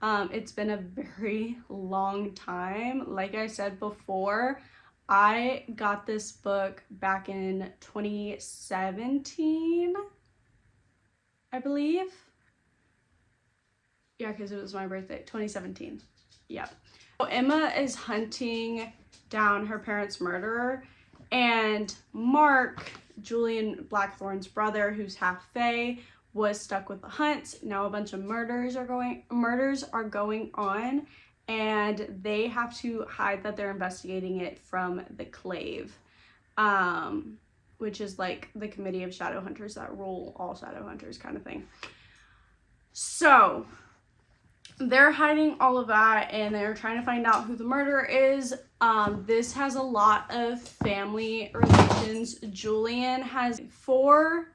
It's been a very long time. Like I said before, I got this book back in 2017, I believe. Yeah, because it was my birthday, 2017. Yeah. So Emma is hunting down her parents' murderer, and Mark, Julian Blackthorn's brother, who's half Fae, was stuck with the hunt. Now a bunch of murders are going on, and they have to hide that they're investigating it from the Clave, which is like the committee of shadow hunters that rule all shadow hunters kind of thing. So they're hiding all of that, and they're trying to find out who the murderer is. This has a lot of family relations. Julian has 4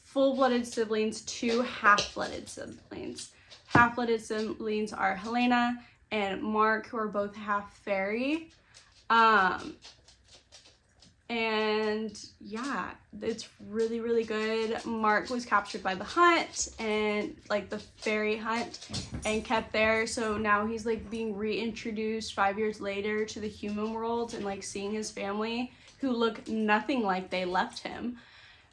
full-blooded siblings, 2 half-blooded siblings. Half-blooded siblings are Helena and Mark, who are both half fairy. And yeah, it's really, really good. Mark was captured by the hunt, and like the fairy hunt, and kept there. So now he's like being reintroduced 5 years later to the human world, and like seeing his family who look nothing like they left him.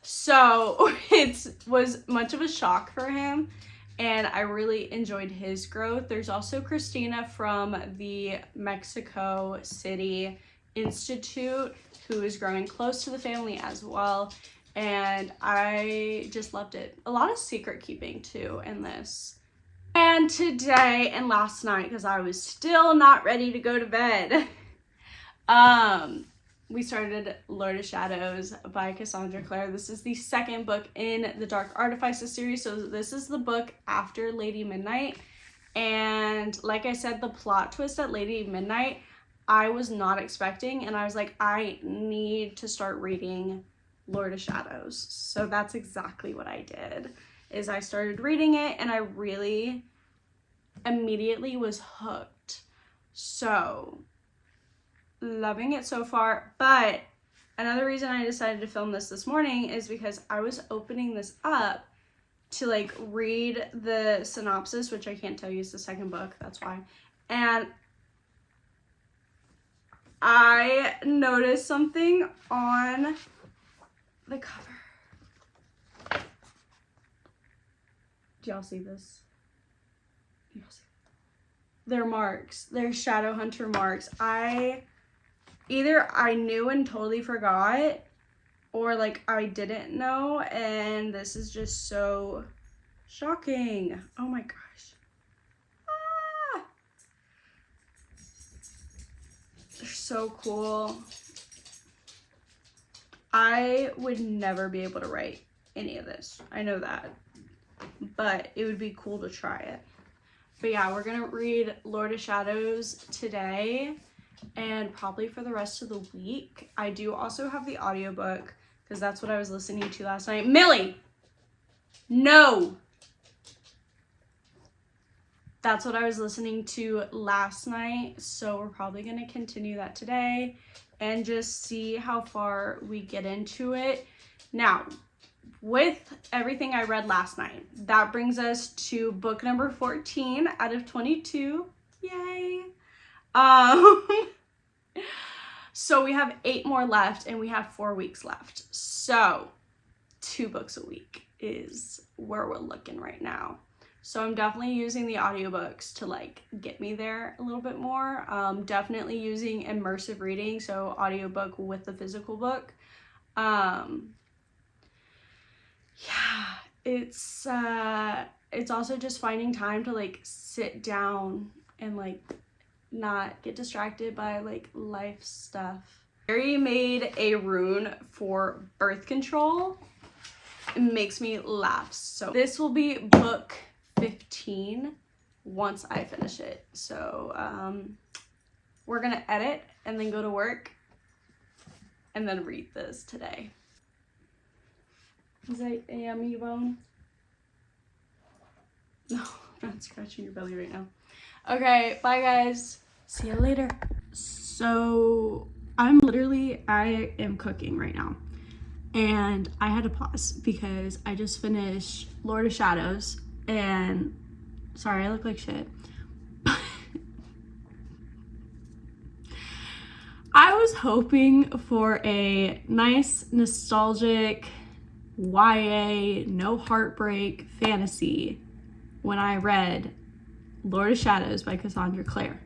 So it was much of a shock for him, and I really enjoyed his growth. There's also Christina from the Mexico City Institute, who is growing close to the family as well, and I just loved it. A lot of secret keeping too in this. And today and last night, because I was still not ready to go to bed, we started Lord of Shadows by Cassandra Clare. This is the 2nd book in the Dark Artifices series, so this is the book after Lady Midnight. And like I said, the plot twist at Lady Midnight, I was not expecting, and I was like, I need to start reading Lord of Shadows. So that's exactly what I did, is I started reading it, and I really immediately was hooked. So loving it so far. But another reason I decided to film this morning is because I was opening this up to like read the synopsis, which I can't tell you is the 2nd book, that's why. And I noticed something on the cover. Do y'all see this? Y'all see? their marks, their shadow hunter marks. Either I knew and totally forgot, or like I didn't know, and this is just so shocking. Oh my gosh. Ah! They're so cool. I would never be able to write any of this. I know that. But it would be cool to try it. But yeah, we're gonna read Lord of Shadows today and probably for the rest of the week. I do also have the audiobook because that's what I was listening to last night. Millie! No! That's what I was listening to last night, so we're probably gonna continue that today and just see how far we get into it. Now, with everything I read last night, that brings us to book number 14 out of 22. Yay! So we have 8 more left and we have 4 weeks left. So 2 books a week is where we're looking right now. So I'm definitely using the audiobooks to like get me there a little bit more. Definitely using immersive reading, so audiobook with the physical book. Yeah, it's also just finding time to like sit down and like not get distracted by like life stuff. Mary made a rune for birth control. It makes me laugh. So this will be book 15 once I finish it. So we're gonna edit and then go to work and then read this today. Is that a yummy bone? No, I'm not scratching your belly right now. Okay, bye guys. See you later. So I am cooking right now. And I had to pause because I just finished Lord of Shadows and sorry, I look like shit. I was hoping for a nice, nostalgic YA, no heartbreak fantasy when I read Lord of Shadows by Cassandra Clare.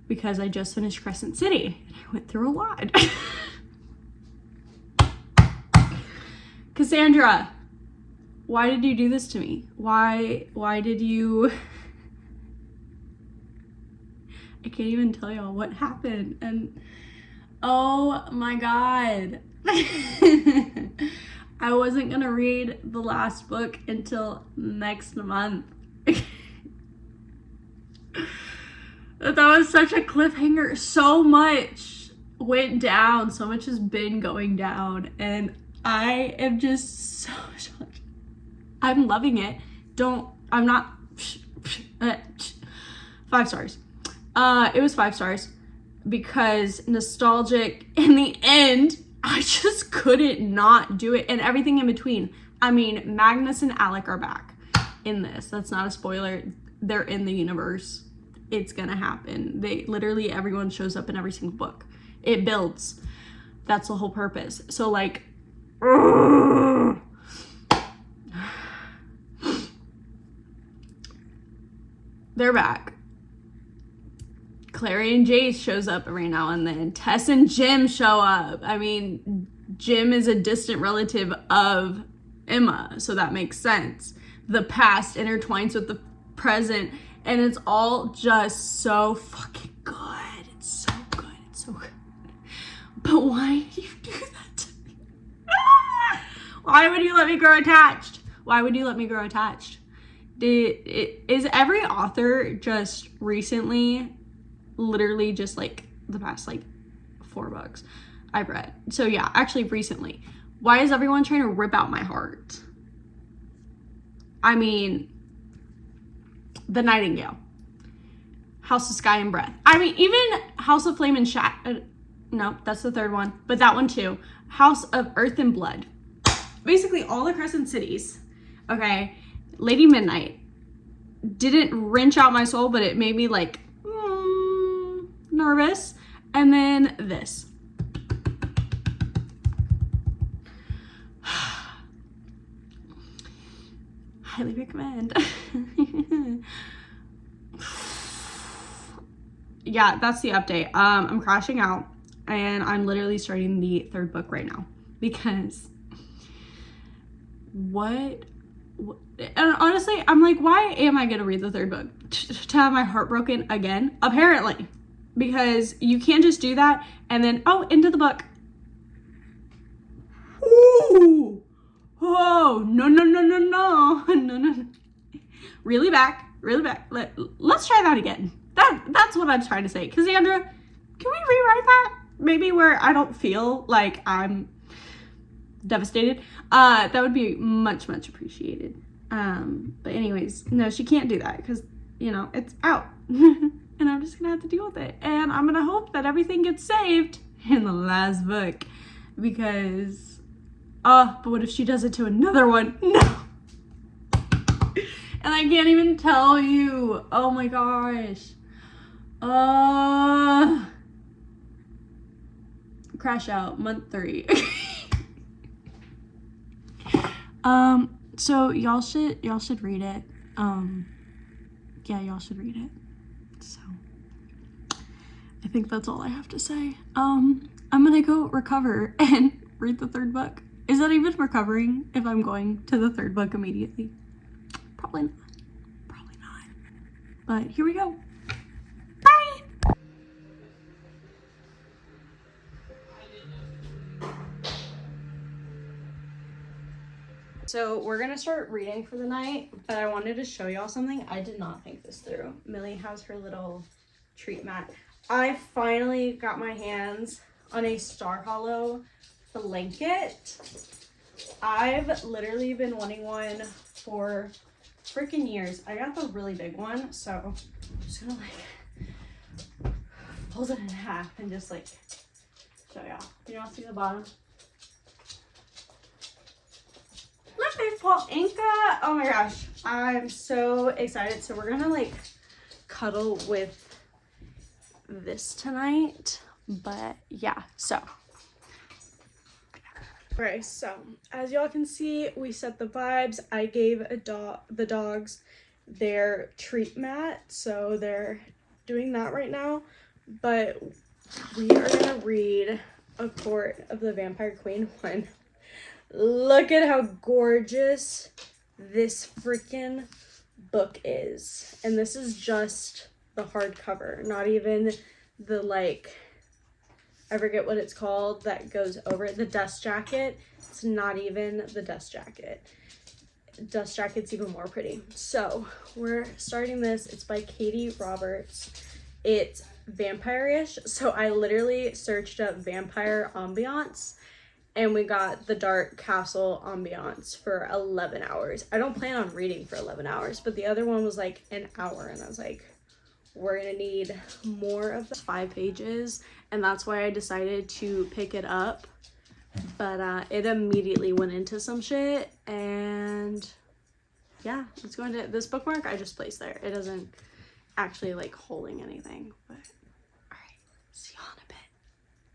Because I just finished Crescent City and I went through a lot. Cassandra, why did you do this to me? Why did you... I can't even tell y'all what happened. And oh my God. I wasn't gonna read the last book until next month. That was such a cliffhanger. So much went down. So much has been going down. And I am just so shocked. I'm loving it. I'm not 5 stars. It was 5 stars because nostalgic. In the end, I just couldn't not do it, and everything in between. I mean, Magnus and Alec are back in this. That's not a spoiler. They're in the universe. It's gonna happen. Literally everyone shows up in every single book. It builds. That's the whole purpose. So like, they're back. Clary and Jace shows up every now and then. Tess and Jim show up. I mean, Jim is a distant relative of Emma, so that makes sense. The past intertwines with the present, and it's all just so fucking good. It's so good. It's so good. But why did you do that to me? Why would you let me grow attached? Why would you let me grow attached? Is every author just recently, literally just like the past like 4 books I've read? So yeah, actually recently. Why is everyone trying to rip out my heart? I mean, The Nightingale, House of Sky and Breath. I mean, even House of Flame and Shadow. No, that's the 3rd one, but that one too. House of Earth and Blood. Basically all the Crescent Cities. Okay, Lady Midnight didn't wrench out my soul, but it made me like nervous. And then this. Highly recommend. yeah, that's the update. I'm crashing out and I'm literally starting the third book right now because and honestly, I'm like, why am I gonna read the third book? To have my heart broken again? Apparently. Because you can't just do that and then, oh, into the book. Ooh. Oh, no, no, no, no, no. No, no, no. Really back. Let's try that again. That's what I'm trying to say. Cassandra, can we rewrite that? Maybe where I don't feel like I'm devastated. That would be much, much appreciated. But anyways, no, she can't do that because, you know, it's out. And I'm just gonna have to deal with it. And I'm gonna hope that everything gets saved in the last book. Because, but what if she does it to another one? No! And I can't even tell you. Oh my gosh. Crash out, month 3. So y'all should read it. Yeah, y'all should read it. So I think that's all I have to say. I'm gonna go recover and read the third book. Is that even recovering if I'm going to the third book immediately? Probably not. But here we go. Bye! So we're gonna start reading for the night, but I wanted to show y'all something. I did not think this through. Millie has her little treat mat. I finally got my hands on a Star Hollow blanket. I've literally been wanting one for freaking years. I got the really big one, so I'm just gonna like fold it in half and just like show y'all. You don't see the bottom? Look, there's Paul Inca. Oh my gosh, I'm so excited. So we're gonna like cuddle with this tonight, but yeah, so. Okay, so as y'all can see, we set the vibes. I gave the dogs their treat mat, so they're doing that right now. But we are gonna read A Court of the Vampire Queen 1. Look at how gorgeous this freaking book is. And this is just the hardcover, not even the like, I forget what it's called that goes over it. The dust jacket. It's not even the dust jacket. Dust jacket's even more pretty. So we're starting this. It's by Katie Roberts. It's vampire-ish. So I literally searched up vampire ambiance and we got the Dark Castle ambiance for 11 hours. I don't plan on reading for 11 hours, but the other one was like an hour and I was like, we're gonna need more of the 5 pages, and that's why I decided to pick it up. But it immediately went into some shit, and yeah, it's going to this bookmark I just placed there. It doesn't actually like holding anything, but all right, see you in a bit.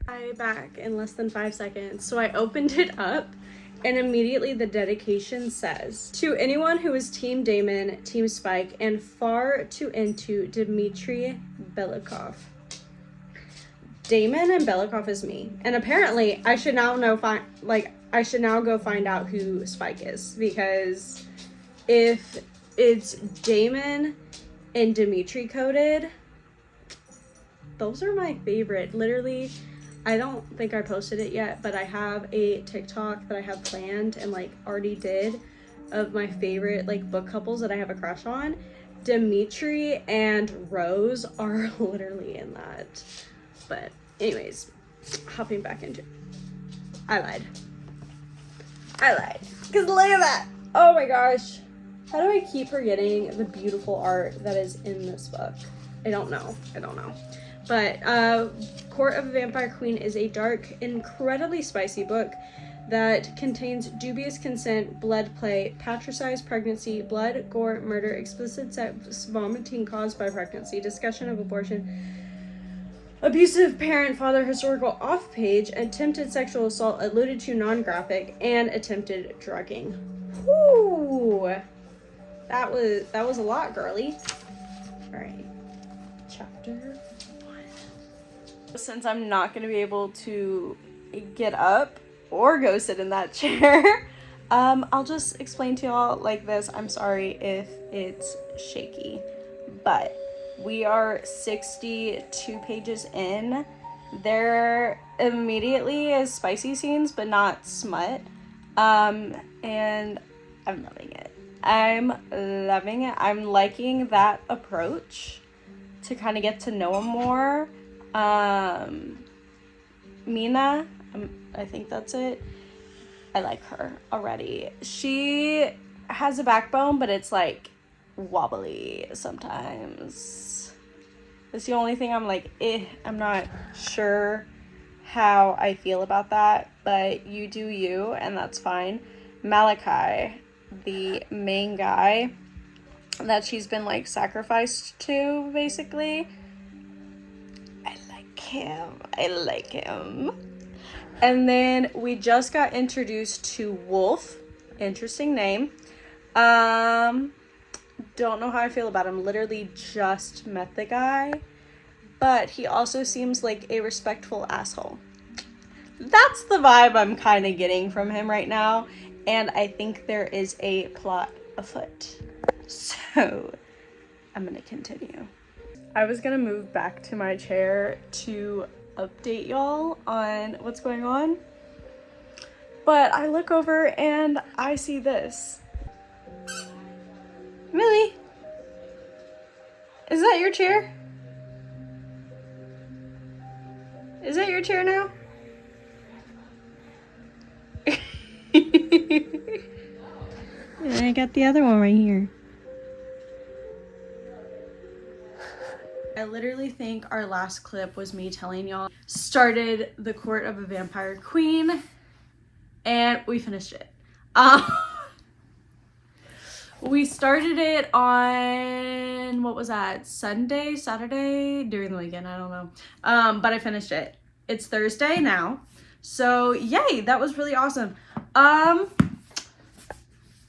I'm back in less than 5 seconds. So I opened it up and immediately the dedication says, to anyone who is Team Damon, Team Spike, and far too into Dmitry Belikov. Damon and Belikov is me. And apparently I should now I should now go find out who Spike is, because if it's Damon and Dmitry coded, those are my favorite. Literally, I don't think I posted it yet, but I have a TikTok that I have planned and like already did of my favorite like book couples that I have a crush on. Dmitry and Rose are literally in that. But anyways, hopping back into it. I lied. Because look at that. Oh my gosh. How do I keep forgetting the beautiful art that is in this book? I don't know. But Court of the Vampire Queen is a dark, incredibly spicy book that contains dubious consent, blood play, patricide pregnancy, blood, gore, murder, explicit sex, vomiting caused by pregnancy, discussion of abortion, abusive parent, father, historical off-page, attempted sexual assault, alluded to non-graphic, and attempted drugging. Whoo! That was a lot, girly. All right, chapter Since I'm not going to be able to get up or go sit in that chair, I'll just explain to y'all like this. I'm sorry if it's shaky, but we are 62 pages in. There immediately is spicy scenes, but not smut. And I'm loving it. I'm loving it. I'm liking that approach to kind of get to know him more. Mina, I think that's it. I like her already. She has a backbone, but it's like wobbly sometimes. That's the only thing I'm like, I'm not sure how I feel about that, but you do you, and that's fine. Malachi, the main guy that she's been like sacrificed to, basically. I like him. And then we just got introduced to Wolf. Interesting name. Don't know how I feel about him. Literally just met the guy. But he also seems like a respectful asshole. That's the vibe I'm kind of getting from him right now. And I think there is a plot afoot. So, I'm going to continue. I was going to move back to my chair to update y'all on what's going on. But I look over and I see this. Millie, is that your chair? Is that your chair now? And I got the other one right here. I literally think our last clip was me telling y'all started the Court of a Vampire Queen, and we finished it. We started it on, what was that, Sunday, Saturday, during the weekend, I don't know. But I finished it. It's Thursday now, so yay, that was really awesome.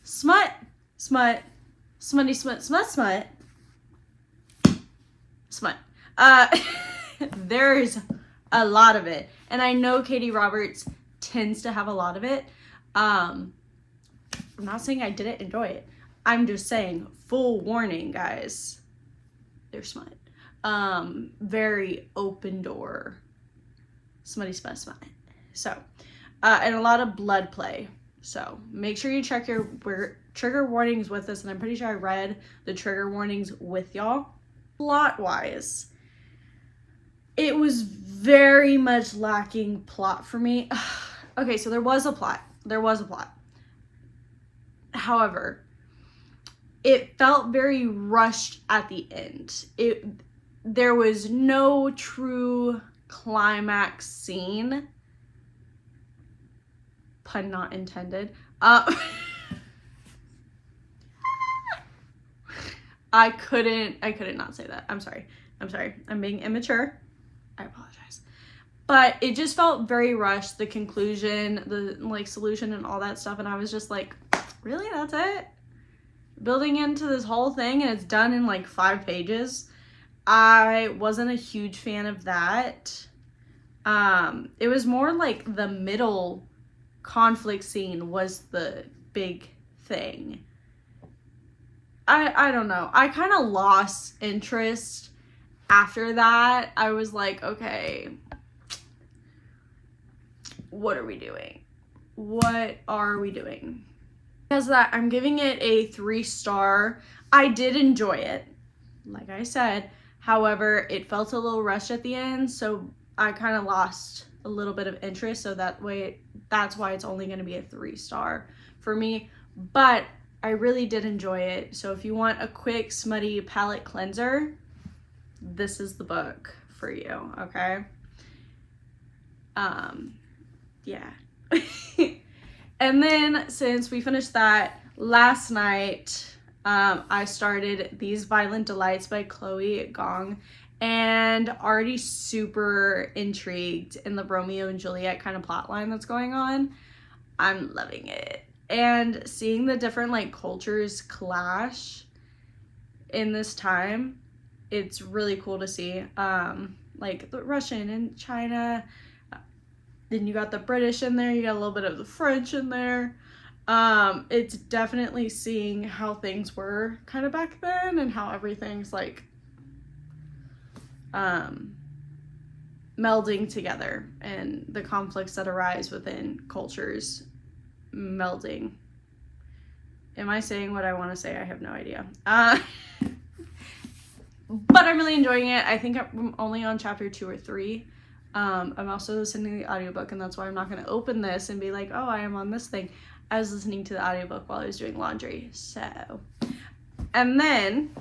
Smut, smutty, smut. There's a lot of it, and I know Katie Roberts tends to have a lot of it. I'm not saying I didn't enjoy it. I'm just saying, full warning, guys. They're smut. Very open door. Smut. So, and a lot of blood play. So, make sure you check your trigger warnings with us, and I'm pretty sure I read the trigger warnings with y'all. Plot-wise, it was very much lacking plot for me. Okay, so there was a plot. However, it felt very rushed at the end. There was no true climax scene. Pun not intended. I couldn't not say that. I'm sorry. I'm being immature. I apologize. But it just felt very rushed, the conclusion, the like solution and all that stuff, and I was just like, really? That's it? Building into this whole thing and it's done in like 5 pages. I wasn't a huge fan of that. It was more like the middle conflict scene was the big thing. I don't know. I kind of lost interest after that. I was like, okay, what are we doing? Because of that, I'm giving it a 3-star. I did enjoy it, like I said. However, it felt a little rushed at the end, so I kind of lost a little bit of interest. So that's why it's only going to be a 3-star for me. But I really did enjoy it. So if you want a quick, smutty palette cleanser, this is the book for you, okay? Yeah. And then since we finished that last night, I started These Violent Delights by Chloe Gong, and already super intrigued in the Romeo and Juliet kind of plot line that's going on. I'm loving it. And seeing the different like cultures clash in this time, it's really cool to see. like the Russian and China. Then you got the British in there, you got a little bit of the French in there. It's definitely seeing how things were kind of back then and how everything's like melding together and the conflicts that arise within cultures melding. Am I saying what I want to say? I have no idea. But I'm really enjoying it. I think I'm only on chapter 2 or 3. I'm also listening to the audiobook, and that's why I'm not going to open this and be like, oh, I am on this thing. I was listening to the audiobook while I was doing laundry. So, and then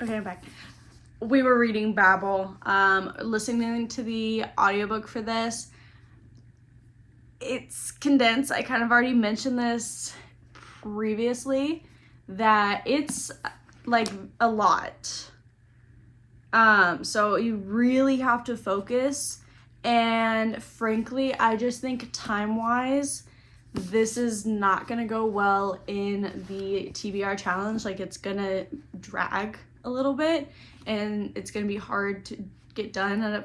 okay, I'm back. We were reading Babel, listening to the audiobook for this. It's condensed. I kind of already mentioned this previously, that it's like a lot. So you really have to focus. And frankly, I just think time-wise, this is not gonna go well in the TBR challenge. Like, it's gonna drag a little bit and it's gonna be hard to get done at a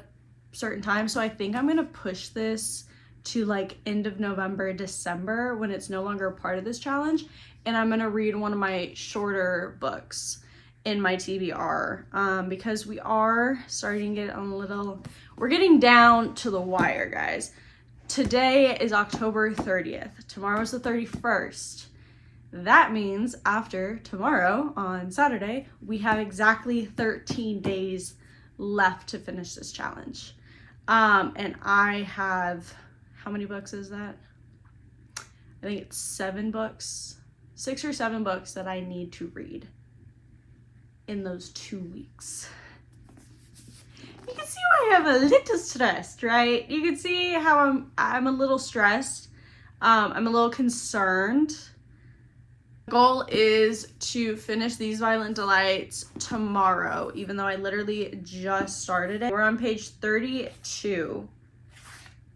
certain time. So I think I'm gonna push this to like end of November, December, when it's no longer a part of this challenge. And I'm gonna read one of my shorter books in my TBR, because we are starting to get a little, we're getting down to the wire, guys. Today is October 30th. Tomorrow's the 31st. That means after tomorrow, on Saturday, we have exactly 13 days left to finish this challenge. And I have, how many books is that? I think it's 7 books, 6 or 7 books that I need to read in those 2 weeks. You can see why I have a little stressed, right? You can see how I'm a little stressed. I'm a little concerned. The goal is to finish these Violent Delights tomorrow, even though I literally just started it. We're on page 32,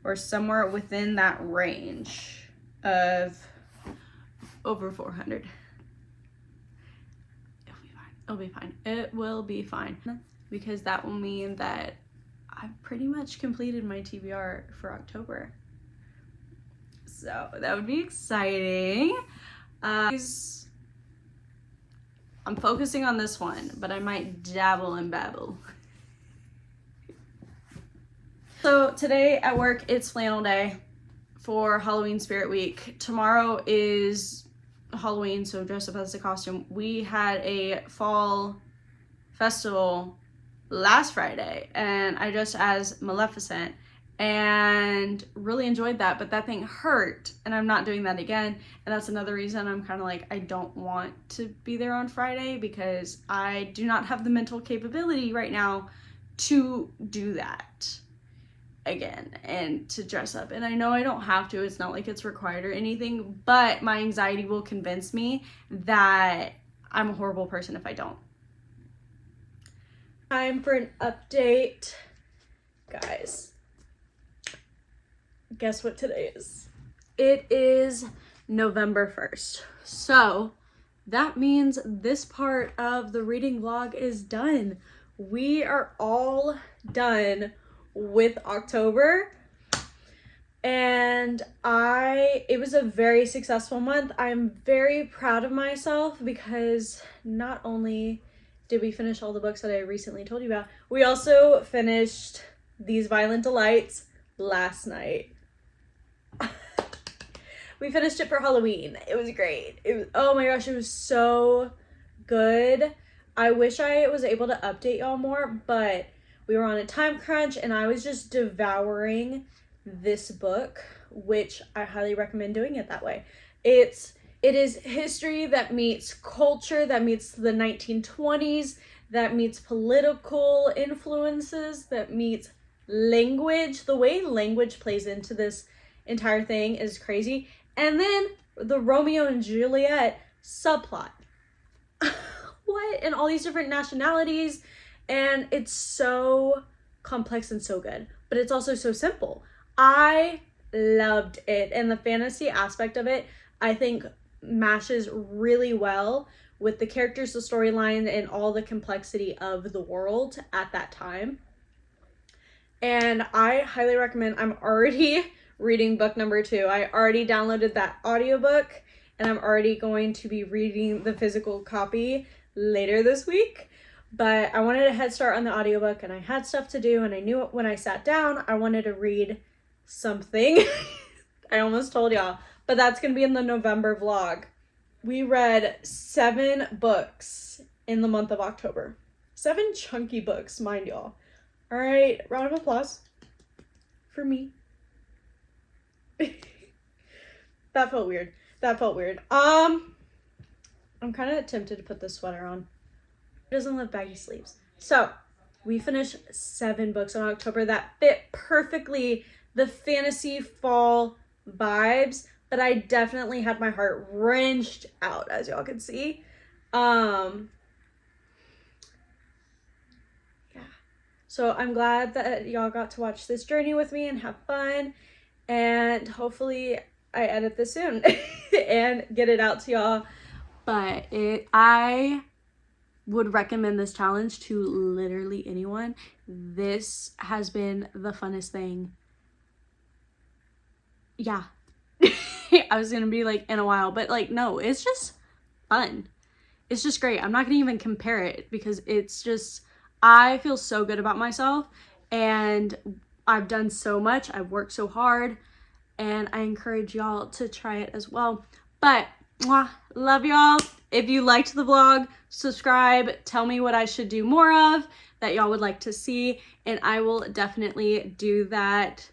or somewhere within that range of over 400. It'll be fine. It will be fine. Because that will mean that I've pretty much completed my TBR for October. So that would be exciting. I'm focusing on this one, but I might dabble and babble. So today at work, it's flannel day for Halloween Spirit Week. Tomorrow is Halloween, so dress up as a costume. We had a fall festival last Friday and I dressed as Maleficent and really enjoyed that, but that thing hurt and I'm not doing that again. And that's another reason I'm kind of like, I don't want to be there on Friday, because I do not have the mental capability right now to do that again and to dress up. And I know I don't have to, it's not like it's required or anything, but my anxiety will convince me that I'm a horrible person if I don't. Time for an update, guys. Guess what today is? It is November 1st. So that means this part of the reading vlog is done. We are all done with October, and it was a very successful month. I'm very proud of myself because not only did we finish all the books that I recently told you about, we also finished these Violent Delights last night. We finished it for Halloween. It was great. Oh my gosh, it was so good. I wish I was able to update y'all more, but we were on a time crunch and I was just devouring this book, which I highly recommend doing it that way. It is history that meets culture, that meets the 1920s, that meets political influences, that meets language. The way language plays into this entire thing is crazy. And then the Romeo and Juliet subplot. What? And all these different nationalities. And it's so complex and so good, but it's also so simple. I loved it. And the fantasy aspect of it, I think, mashes really well with the characters, the storyline, and all the complexity of the world at that time. And I highly recommend. I'm already reading book number 2. I already downloaded that audiobook, and I'm already going to be reading the physical copy later this week. But I wanted a head start on the audiobook, and I had stuff to do, and I knew when I sat down, I wanted to read something. I almost told y'all, but that's going to be in the November vlog. We read 7 books in the month of October. 7 chunky books, mind y'all. All right, round of applause for me. That felt weird. I'm kind of tempted to put this sweater on. It doesn't have baggy sleeves. So we finished 7 books in October that fit perfectly the fantasy fall vibes, but I definitely had my heart wrenched out, as y'all can see. So I'm glad that y'all got to watch this journey with me and have fun. And hopefully I edit this soon and get it out to y'all. But I would recommend this challenge to literally anyone. This has been the funnest thing. Yeah. I was gonna be like in a while, but like no, it's just fun. It's just great. I'm not gonna even compare it because it's just, I feel so good about myself and I've done so much. I've worked so hard and I encourage y'all to try it as well. But love y'all. If you liked the vlog, subscribe, tell me what I should do more of that y'all would like to see, and I will definitely do that.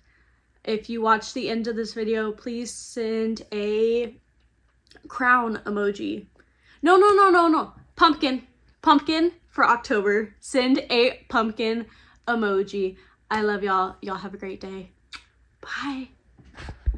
If you watch the end of this video, please send a crown emoji. No. Pumpkin for October. Send a pumpkin emoji. I love y'all. Y'all have a great day. Bye.